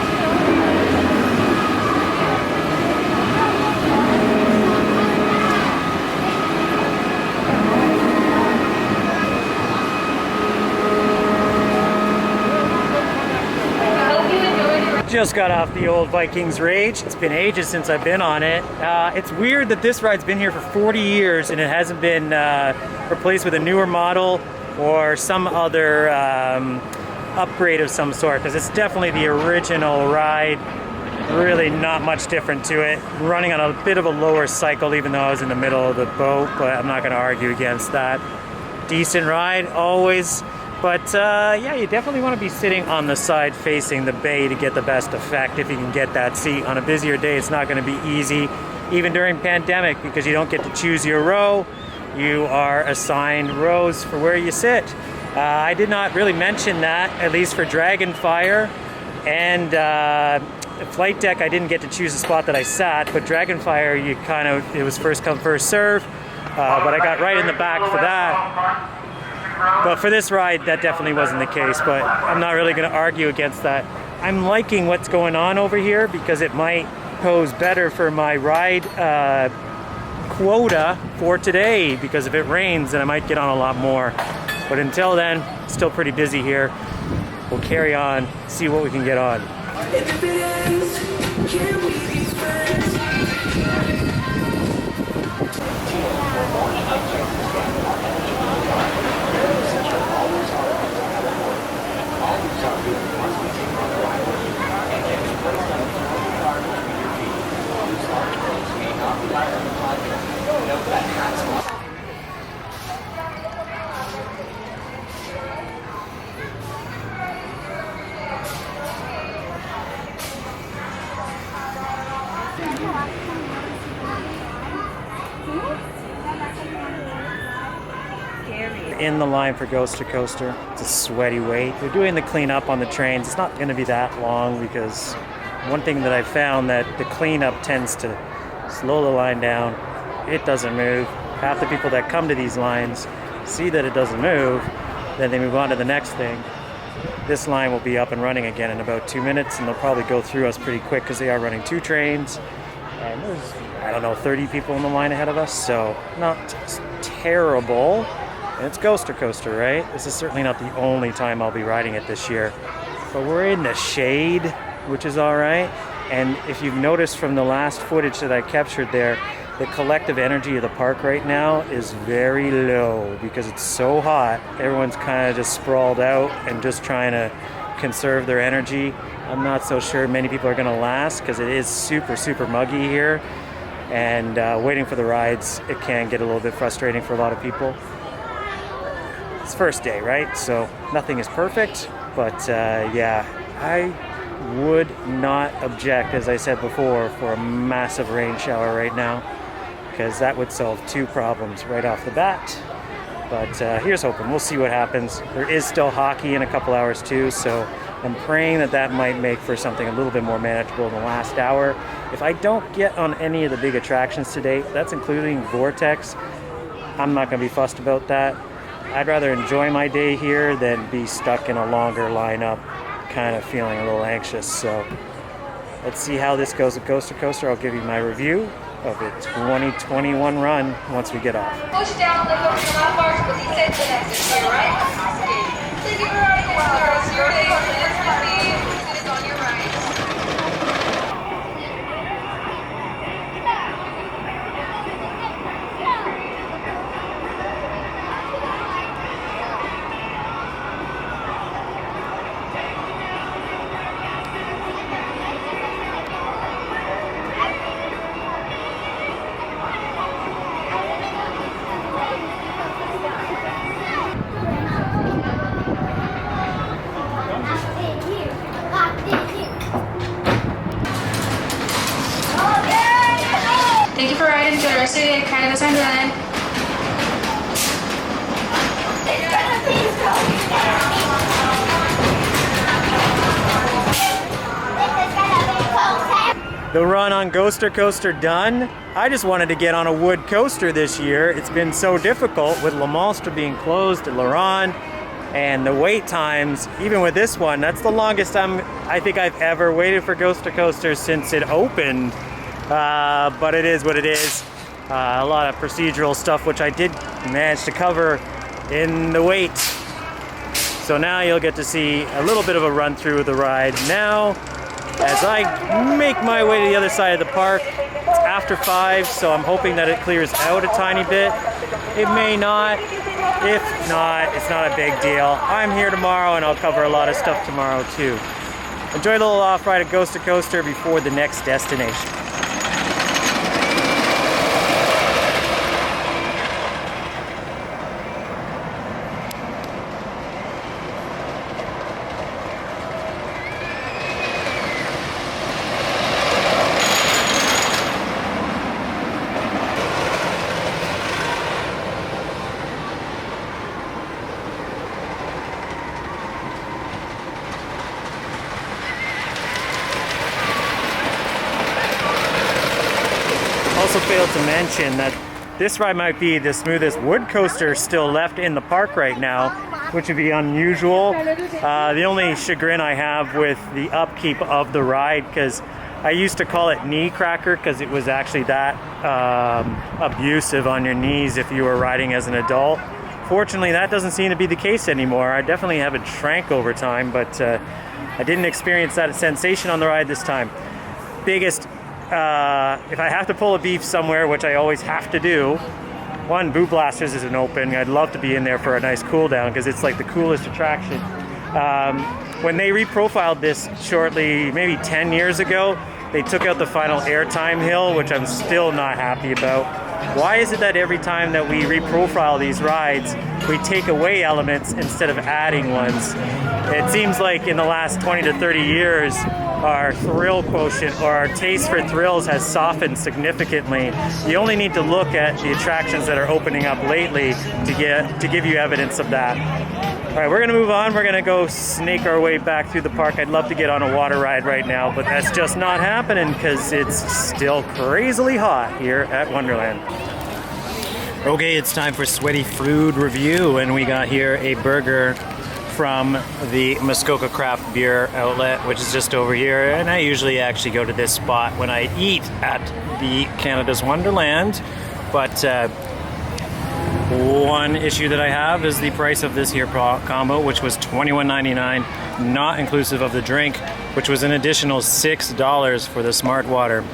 Just got off the old Vikings Rage. It's been ages since I've been on it. It's weird that this ride's been here for 40 years and it hasn't been replaced with a newer model or some other upgrade of some sort, because it's definitely the original ride. Really not much different to it. Running on a bit of a lower cycle even though I was in the middle of the boat, but I'm not going to argue against that. Decent ride, always. But yeah, you definitely want to be sitting on the side facing the bay to get the best effect if you can get that seat. On a busier day, it's not going to be easy, even during pandemic, because you don't get to choose your row. You are assigned rows for where you sit. I did not really mention that, at least for Dragonfire. And Flight Deck, I didn't get to choose the spot that I sat, but Dragonfire, it was first come, first serve. But I got right in the back for that. But for this ride, that definitely wasn't the case, but I'm not really going to argue against that. I'm liking what's going on over here because it might pose better for my ride quota for today, because if it rains, then I might get on a lot more. But until then, still pretty busy here. We'll carry on, see what we can get on. in the line for Ghost to Coaster. It's a sweaty wait. They're doing the cleanup on the trains. It's not going to be that long because one thing that I found that the cleanup tends to slow the line down. It doesn't move. Half the people that come to these lines see that it doesn't move, then they move on to the next thing. This line will be up and running again in about 2 minutes, and they'll probably go through us pretty quick because they are running 2 trains. And there's, I don't know, 30 people in the line ahead of us, so not terrible. And it's Ghost to Coaster, right? This is certainly not the only time I'll be riding it this year. But we're in the shade, which is all right. And if you've noticed from the last footage that I captured there, the collective energy of the park right now is very low because it's so hot. Everyone's kind of just sprawled out and just trying to conserve their energy. I'm not so sure many people are going to last because it is super, super muggy here. And waiting for the rides, it can get a little bit frustrating for a lot of people. It's first day, right? So nothing is perfect. But yeah, I would not object, as I said before, for a massive rain shower right now, because that would solve 2 problems right off the bat. But here's hoping. We'll see what happens. There is still hockey in a couple hours too, so I'm praying that that might make for something a little bit more manageable in the last hour. If I don't get on any of the big attractions today, that's including Vortex, I'm not going to be fussed about that. I'd rather enjoy my day here than be stuck in a longer lineup, kind of feeling a little anxious. So let's see how this goes at Ghost to Coaster. I'll give you my review of the 2021 run once we get off. Push down the hook from that part, but he said the next here, right? Thank you for riding with us. Your day is on your right. Thank you for riding for the rest of the day at Canada's Wonderland. The run on Ghost to Coaster done. I just wanted to get on a wood coaster this year. It's been so difficult with Le Monstre being closed at Laurent, and the wait times, even with this one, that's the longest time I think I've ever waited for Ghost to Coaster since it opened. But it is what it is. A lot of procedural stuff, which I did manage to cover in the wait. So now you'll get to see a little bit of a run through of the ride. Now, as I make my way to the other side of the park, it's after 5, so I'm hoping that it clears out a tiny bit. It may not. If not, it's not a big deal. I'm here tomorrow and I'll cover a lot of stuff tomorrow too. Enjoy a little off-ride at Ghost to Coaster before the next destination. Also failed to mention that this ride might be the smoothest wood coaster still left in the park right now, which would be unusual. The only chagrin I have with the upkeep of the ride, because I used to call it knee cracker because it was actually that abusive on your knees if you were riding as an adult. Fortunately, that doesn't seem to be the case anymore. I definitely haven't shrank over time, but I didn't experience that sensation on the ride this time. Biggest if I have to pull a beef somewhere, which I always have to do, one, Boo Blasters isn't open. I'd love to be in there for a nice cool down because it's like the coolest attraction. When they reprofiled this shortly, maybe 10 years ago, they took out the final airtime hill, which I'm still not happy about. Why is it that every time that we reprofile these rides, we take away elements instead of adding ones? It seems like in the last 20 to 30 years, our thrill quotient or our taste for thrills has softened significantly. You only need to look at the attractions that are opening up lately to give you evidence of that. All right, we're gonna move on. We're gonna go snake our way back through the park. I'd love to get on a water ride right now, but that's just not happening because it's still crazily hot here at Wonderland. Okay, it's time for Sweaty Food Review, and we got here a burger from the Muskoka Craft Beer Outlet, which is just over here. And I usually actually go to this spot when I eat at the Canada's Wonderland. But one issue that I have is the price of this here combo, which was $21.99, not inclusive of the drink, which was an additional $6 for the Smart Water.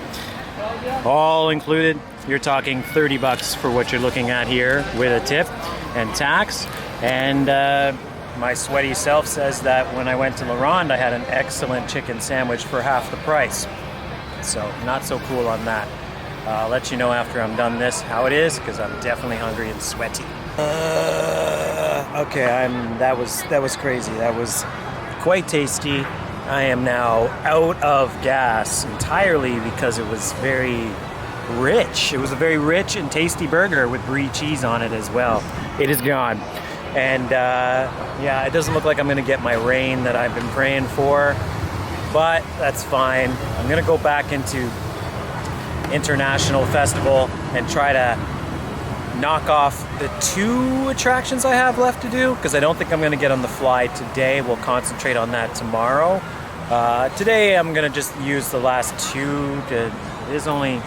All included, you're talking 30 bucks for what you're looking at here with a tip and tax. And my sweaty self says that when I went to La Ronde, I had an excellent chicken sandwich for half the price. So not so cool on that. I'll let you know after I'm done this how it is, because I'm definitely hungry and sweaty. Okay, that was crazy. That was quite tasty. I am now out of gas entirely because it was very rich. It was a very rich and tasty burger with brie cheese on it as well. It is gone. And yeah, it doesn't look like I'm gonna get my rain that I've been praying for, but that's fine. I'm gonna go back into International Festival and try to knock off the 2 attractions I have left to do, because I don't think I'm gonna get on the fly today. We'll concentrate on that tomorrow. Today I'm gonna just use the last 2 it is only,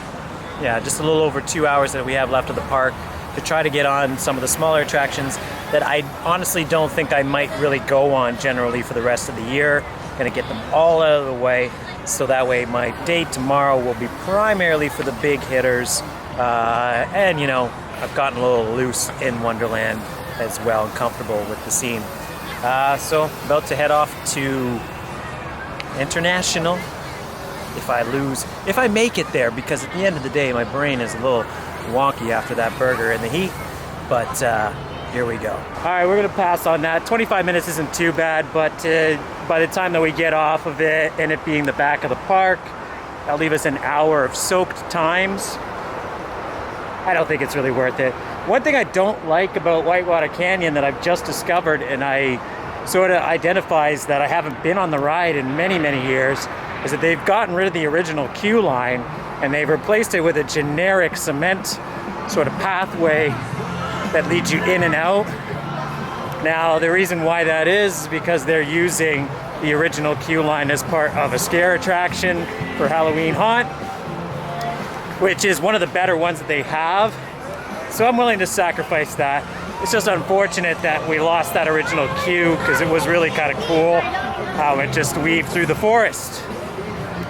yeah, just a little over 2 hours that we have left of the park to try to get on some of the smaller attractions that I honestly don't think I might really go on generally for the rest of the year. Gonna get them all out of the way, so that way my day tomorrow will be primarily for the big hitters. And you know, I've gotten a little loose in Wonderland as well and comfortable with the scene. So about to head off to International. If I make it there, because at the end of the day, my brain is a little wonky after that burger and the heat, but here we go. All right, we're gonna pass on that. 25 minutes isn't too bad, but by the time that we get off of it, and it being the back of the park, that'll leave us an hour of soaked times. I don't think it's really worth it. One thing I don't like about Whitewater Canyon that I've just discovered, and I sort of identifies that I haven't been on the ride in many, many years, is that they've gotten rid of the original queue line and they've replaced it with a generic cement sort of pathway that leads you in and out. Now, the reason why that is because they're using the original queue line as part of a scare attraction for Halloween Haunt, which is one of the better ones that they have. So I'm willing to sacrifice that. It's just unfortunate that we lost that original queue, because it was really kind of cool how it just weaved through the forest.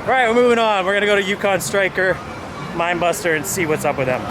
All right, we're moving on. We're gonna go to Yukon Striker, Mindbuster, and see what's up with them.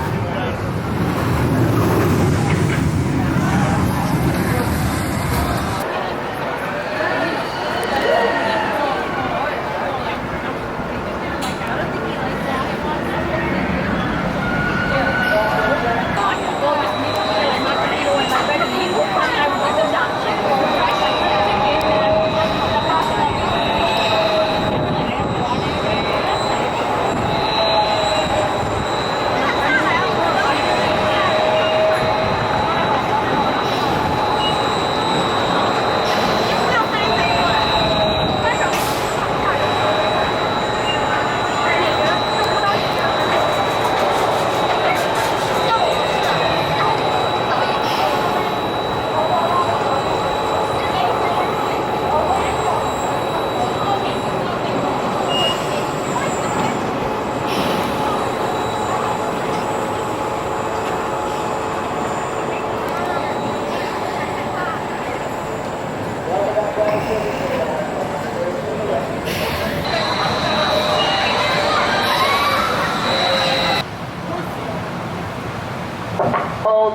Hold.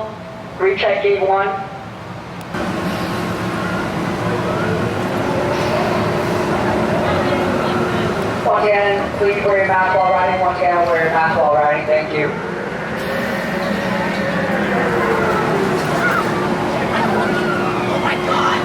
Recheck gate 1. Once again, please wear your mask while riding. Once again, wear your mask while riding. Thank you. Oh my God!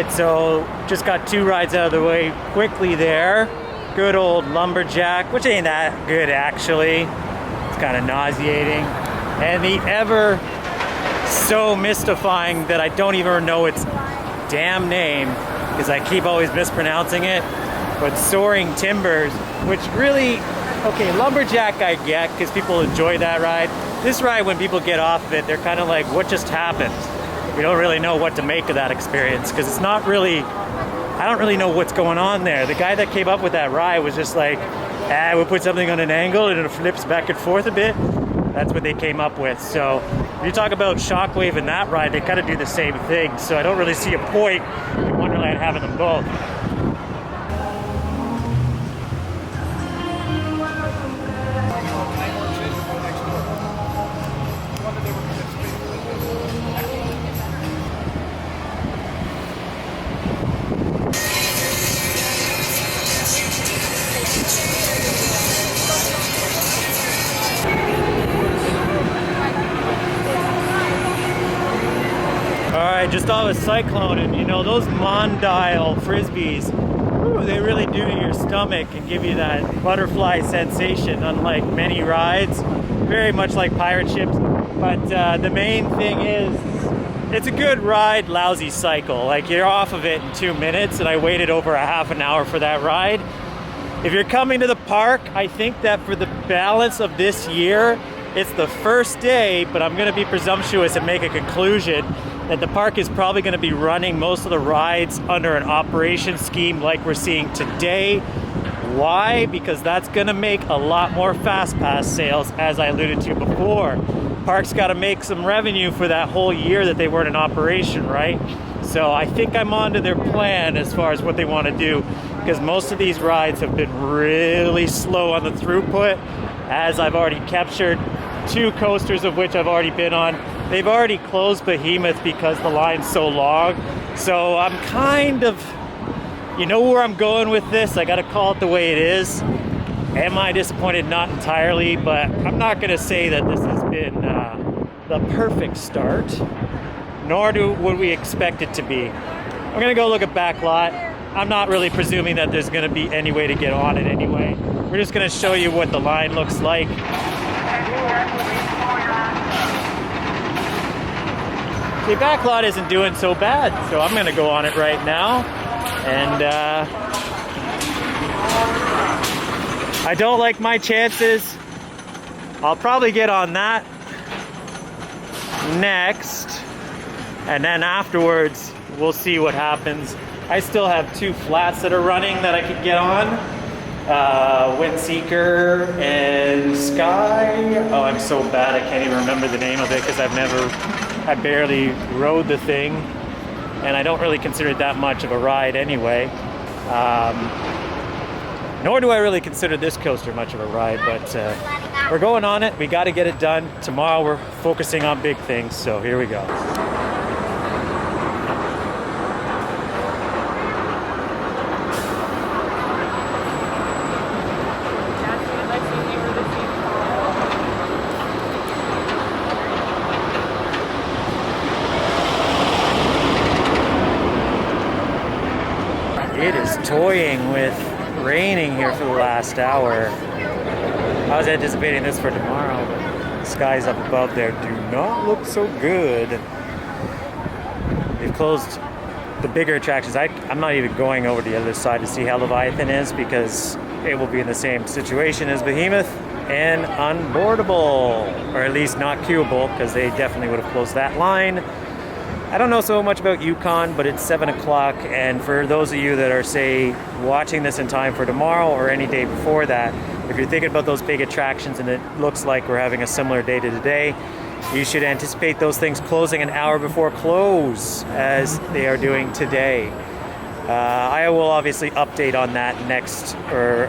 right, so just got 2 rides out of the way quickly there. Good old lumberjack, which ain't that good actually. It's kind of nauseating. And the ever so mystifying that I don't even know its damn name, because I keep always mispronouncing it, but Soaring Timbers, which really, okay, lumberjack I get because people enjoy that ride. This ride, when people get off of it, they're kind of like, what just happened? We don't really know what to make of that experience, because it's not really, I don't really know what's going on there. The guy that came up with that ride was just like, we'll put something on an angle and it flips back and forth a bit. That's what they came up with. So if you talk about Shockwave and that ride, they kind of do the same thing. So I don't really see a point in Wonderland having them both. Alright, just off a Cyclone, and you know, those Mondial Frisbees, ooh, they really do to your stomach and give you that butterfly sensation, unlike many rides. Very much like pirate ships. But the main thing is, it's a good ride, lousy cycle. Like, you're off of it in 2 minutes, and I waited over a half an hour for that ride. If you're coming to the park, I think that for the balance of this year, it's the first day, but I'm gonna be presumptuous and make a conclusion that the park is probably gonna be running most of the rides under an operation scheme like we're seeing today. Why? Because that's gonna make a lot more fast pass sales, as I alluded to before. Park's gotta make some revenue for that whole year that they weren't in operation, right? So I think I'm onto their plan as far as what they wanna do, because most of these rides have been really slow on the throughput, as I've already captured 2 coasters of which I've already been on. They've already closed Behemoth because the line's so long. So I'm kind of, you know where I'm going with this? I gotta call it the way it is. Am I disappointed? Not entirely, but I'm not gonna say that this has been the perfect start, nor would we expect it to be. I'm gonna go look at backlot. I'm not really presuming that there's gonna be any way to get on it anyway. We're just gonna show you what the line looks like. The backlot isn't doing so bad, so I'm gonna go on it right now. And I don't like my chances. I'll probably get on that next, and then afterwards we'll see what happens. I still have 2 flats that are running that I could get on. Windseeker and Sky. Oh, I'm so bad I can't even remember the name of it because I barely rode the thing, and I don't really consider it that much of a ride anyway. Nor do I really consider this coaster much of a ride, but we're going on it. We got to get it done. Tomorrow we're focusing on big things, so here we go. It is toying with raining here for the last hour. I was anticipating this for tomorrow, but the skies up above there do not look so good. They've closed the bigger attractions. I'm not even going over to the other side to see how Leviathan is, because it will be in the same situation as Behemoth and unboardable, or at least not queuable, because they definitely would have closed that line. I don't know so much about Yukon, but it's 7 o'clock, and for those of you that are, say, watching this in time for tomorrow or any day before that, if you're thinking about those big attractions and it looks like we're having a similar day to today, you should anticipate those things closing an hour before close, as they are doing today. I will obviously update on that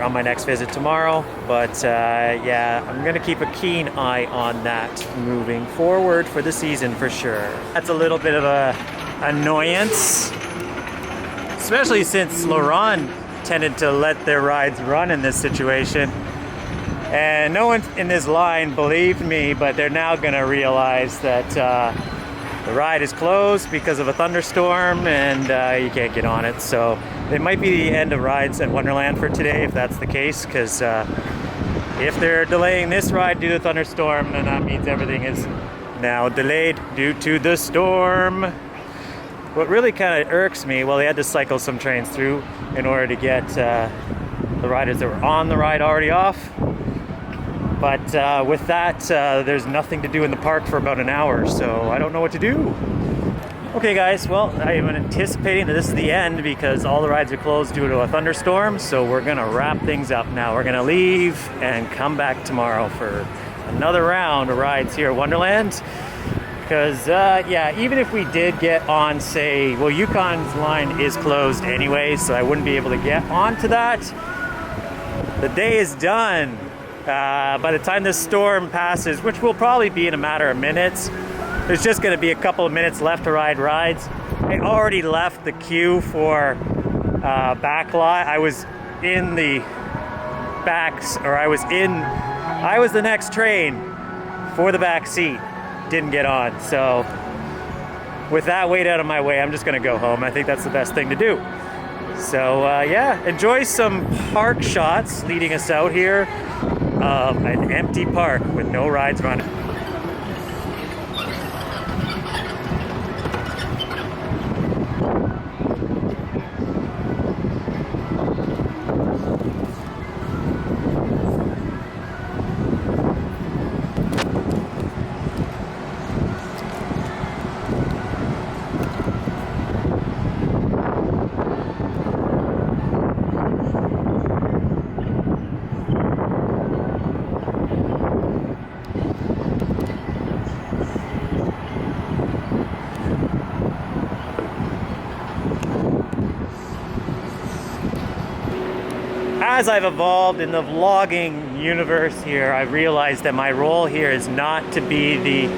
on my next visit tomorrow, but yeah, I'm gonna keep a keen eye on that moving forward for the season for sure. That's a little bit of a annoyance, especially since Laurent tended to let their rides run in this situation. And no one in this line believed me, but they're now gonna realize that the ride is closed because of a thunderstorm and you can't get on it. So it might be the end of rides at Wonderland for today if that's the case, because if they're delaying this ride due to the thunderstorm, then that means everything is now delayed due to the storm. What really kind of irks me, well, they had to cycle some trains through in order to get the riders that were on the ride already off. But with that, there's nothing to do in the park for about an hour, so I don't know what to do. Okay guys, well, I am anticipating that this is the end because all the rides are closed due to a thunderstorm, so we're gonna wrap things up now. We're gonna leave and come back tomorrow for another round of rides here at Wonderland. Because, yeah, even if we did get on, say, well, Yukon's line is closed anyway, so I wouldn't be able to get onto that. The day is done. By the time this storm passes, which will probably be in a matter of minutes, there's just going to be a couple of minutes left to ride rides. I already left the queue for backlot. I was in the backs, or I was the next train for the back seat. Didn't get on. So with that weight out of my way, I'm just going to go home. I think that's the best thing to do. So yeah, enjoy some park shots leading us out here of an empty park with no rides running. As I've evolved in the vlogging universe here, I've realized that my role here is not to be the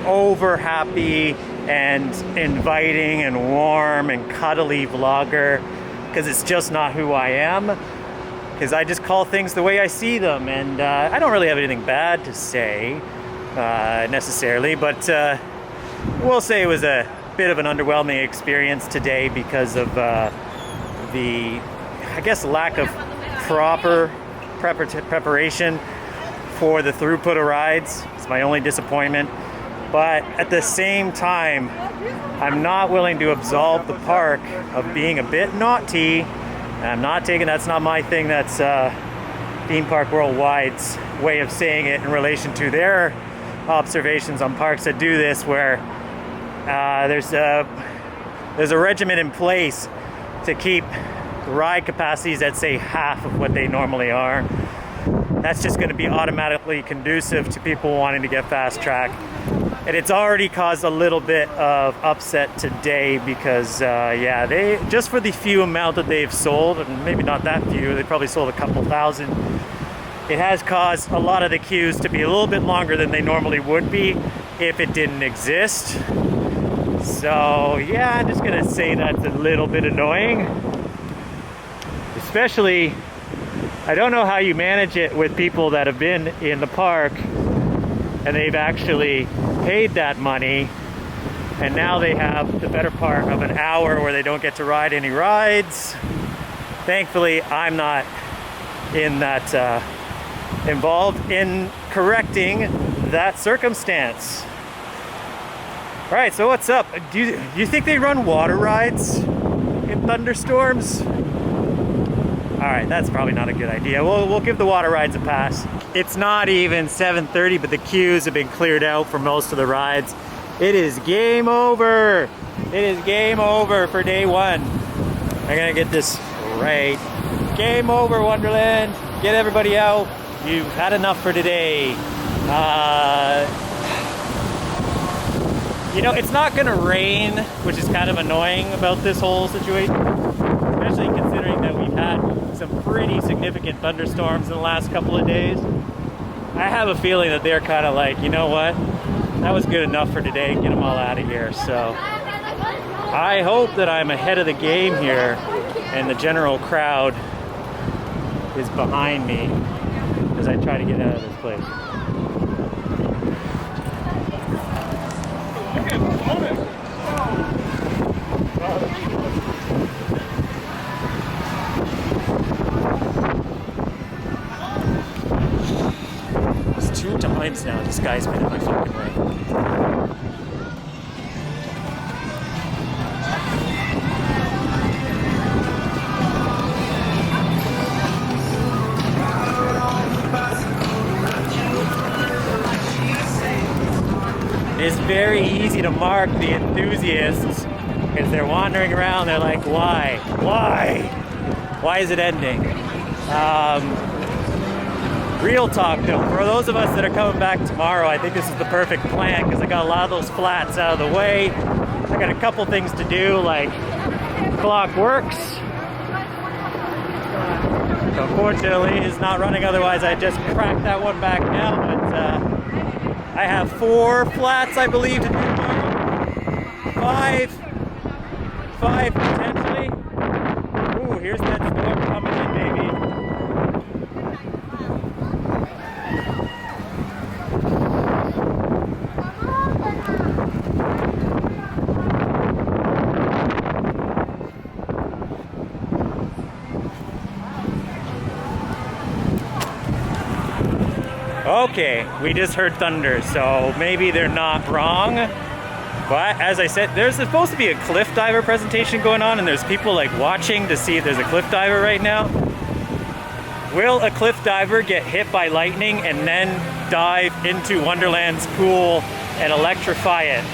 over happy and inviting and warm and cuddly vlogger, because it's just not who I am. Because I just call things the way I see them, and I don't really have anything bad to say necessarily, but we'll say it was a bit of an underwhelming experience today because of the, I guess, lack of proper preparation for the throughput of rides. It's my only disappointment. But at the same time, I'm not willing to absolve the park of being a bit naughty. And I'm not taking, that's not my thing, that's Theme Park Worldwide's way of saying it in relation to their observations on parks that do this, where there's a regimen in place to keep ride capacities at, say, half of what they normally are. That's just going to be automatically conducive to people wanting to get fast track. And it's already caused a little bit of upset today because, yeah, they, just for the few amount that they've sold, and maybe not that few, they probably sold a couple thousand, it has caused a lot of the queues to be a little bit longer than they normally would be if it didn't exist. So, yeah, I'm just going to say that's a little bit annoying. Especially, I don't know how you manage it with people that have been in the park and they've actually paid that money, and now they have the better part of an hour where they don't get to ride any rides. Thankfully, I'm not in that involved in correcting that circumstance. All right, so what's up? Do you think they run water rides in thunderstorms? All right, that's probably not a good idea. We'll give the water rides a pass. It's not even 7:30, but the queues have been cleared out for most of the rides. It is game over. It is game over for day one. I'm gonna get this right. Game over, Wonderland. Get everybody out. You've had enough for today. You know, it's not gonna rain, which is kind of annoying about this whole situation, especially considering that we've had some pretty significant thunderstorms in the last couple of days. I have a feeling that they're kind of like, you know what, that was good enough for today, get them all out of here. So I hope that I'm ahead of the game here and the general crowd is behind me as I try to get out of this place. flats now. This guy's been in my fucking way. It's very easy to mark the enthusiasts because they're wandering around. They're like, why? Why? Why is it ending? Real talk though, for those of us that are coming back tomorrow, I think this is the perfect plan because I got a lot of those flats out of the way. I got a couple things to do, like clock works. So unfortunately it's not running, otherwise I just cracked that one back now, but I have 4 flats, I believe, to do tomorrow. 5 potentially. Ooh, here's that storm coming in, baby. Okay, we just heard thunder, so maybe they're not wrong. But as I said, there's supposed to be a cliff diver presentation going on, and there's people like watching to see if there's a cliff diver right now. Will a cliff diver get hit by lightning and then dive into Wonderland's pool and electrify it?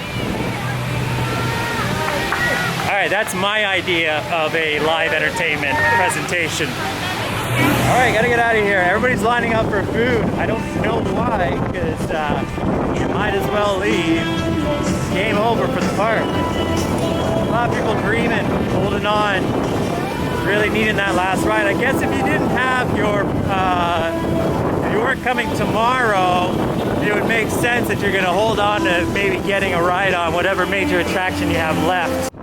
All right, that's my idea of a live entertainment presentation. All right, gotta get out of here. Everybody's lining up for food. I don't know why, because you might as well leave. Game over for the park. A lot of people dreaming, holding on, really needing that last ride. I guess if you didn't have your, if you weren't coming tomorrow, it would make sense that you're gonna hold on to maybe getting a ride on whatever major attraction you have left.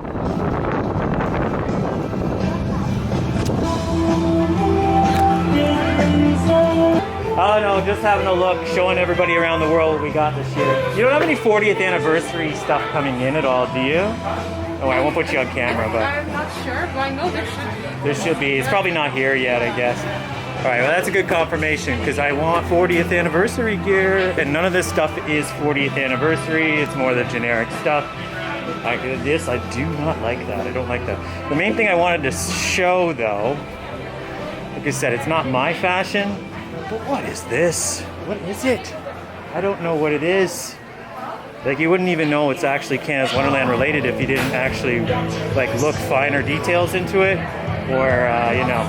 Oh no, just having a look, showing everybody around the world what we got this year. You don't have any 40th anniversary stuff coming in at all, do you? Oh, I won't put you on camera, but... I'm not sure, but I know there should be. There should be. It's probably not here yet, I guess. All right, well that's a good confirmation because I want 40th anniversary gear, and none of this stuff is 40th anniversary. It's more the generic stuff. I do not like that. I don't like that. The main thing I wanted to show though, like I said, it's not my fashion. But what is this? What is it? I don't know what it is. Like you wouldn't even know it's actually Canada's Wonderland related if you didn't actually like look finer details into it, or you know,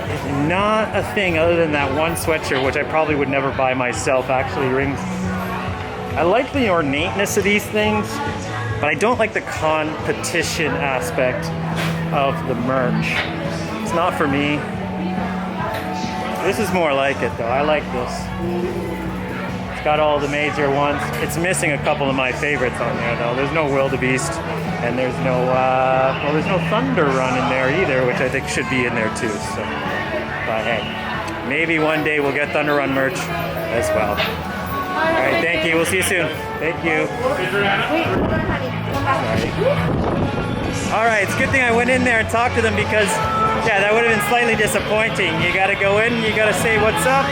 it's not a thing other than that one sweatshirt, which I probably would never buy myself. Actually, rings. I like the ornateness of these things, but I don't like the competition aspect of the merch. It's not for me. This is more like it though. I like this. It's got all the major ones. It's missing a couple of my favorites on there though. There's no Wildebeest, and there's no well, there's no Thunder Run in there either, which I think should be in there too. So, but hey, maybe one day we'll get Thunder Run merch as well. All right, thank you. We'll see you soon. Thank you. All right, it's a good thing I went in there and talked to them because, yeah, that would have been slightly disappointing. You got to go in, you got to say what's up,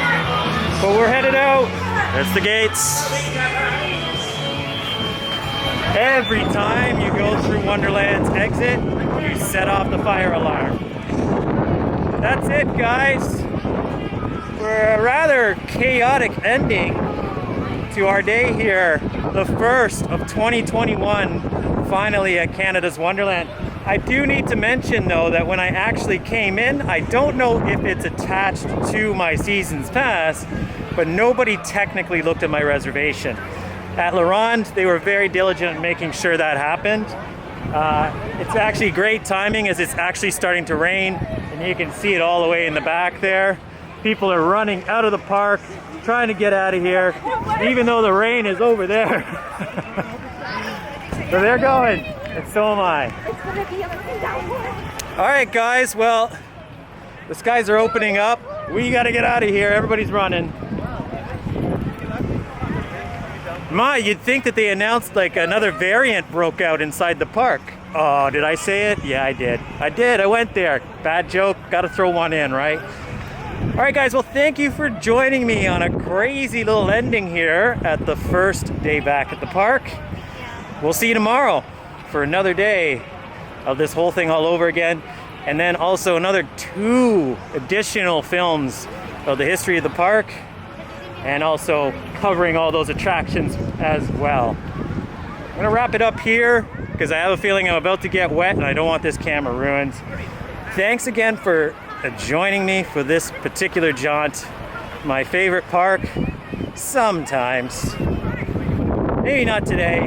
but we're headed out. There's the gates. Every time you go through Wonderland's exit, you set off the fire alarm. That's it, guys. For a rather chaotic ending to our day here, the first of 2021, finally at Canada's Wonderland. I do need to mention though that when I actually came in, I don't know if it's attached to my season's pass, but nobody technically looked at my reservation. At La Ronde, they were very diligent in making sure that happened. It's actually great timing as it's actually starting to rain, and you can see it all the way in the back there. People are running out of the park, trying to get out of here, even though the rain is over there. So they're going, and so am I. All right, guys, well, the skies are opening up. We gotta get out of here. Everybody's running. You'd think that they announced like another variant broke out inside the park. Oh, did I say it? Yeah, I did. I went there. Bad joke, gotta throw one in, right? All right, guys, well, thank you for joining me on a crazy little ending here at the first day back at the park. We'll see you tomorrow for another day of this whole thing all over again, and then also another 2 additional films of the history of the park, and also covering all those attractions as well. I'm gonna wrap it up here because I have a feeling I'm about to get wet and I don't want this camera ruined. Thanks again for joining me for this particular jaunt. My favorite park, sometimes. Maybe not today,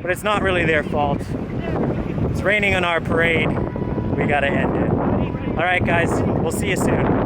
but it's not really their fault. It's raining on our parade. We gotta end it. All right, guys, we'll see you soon.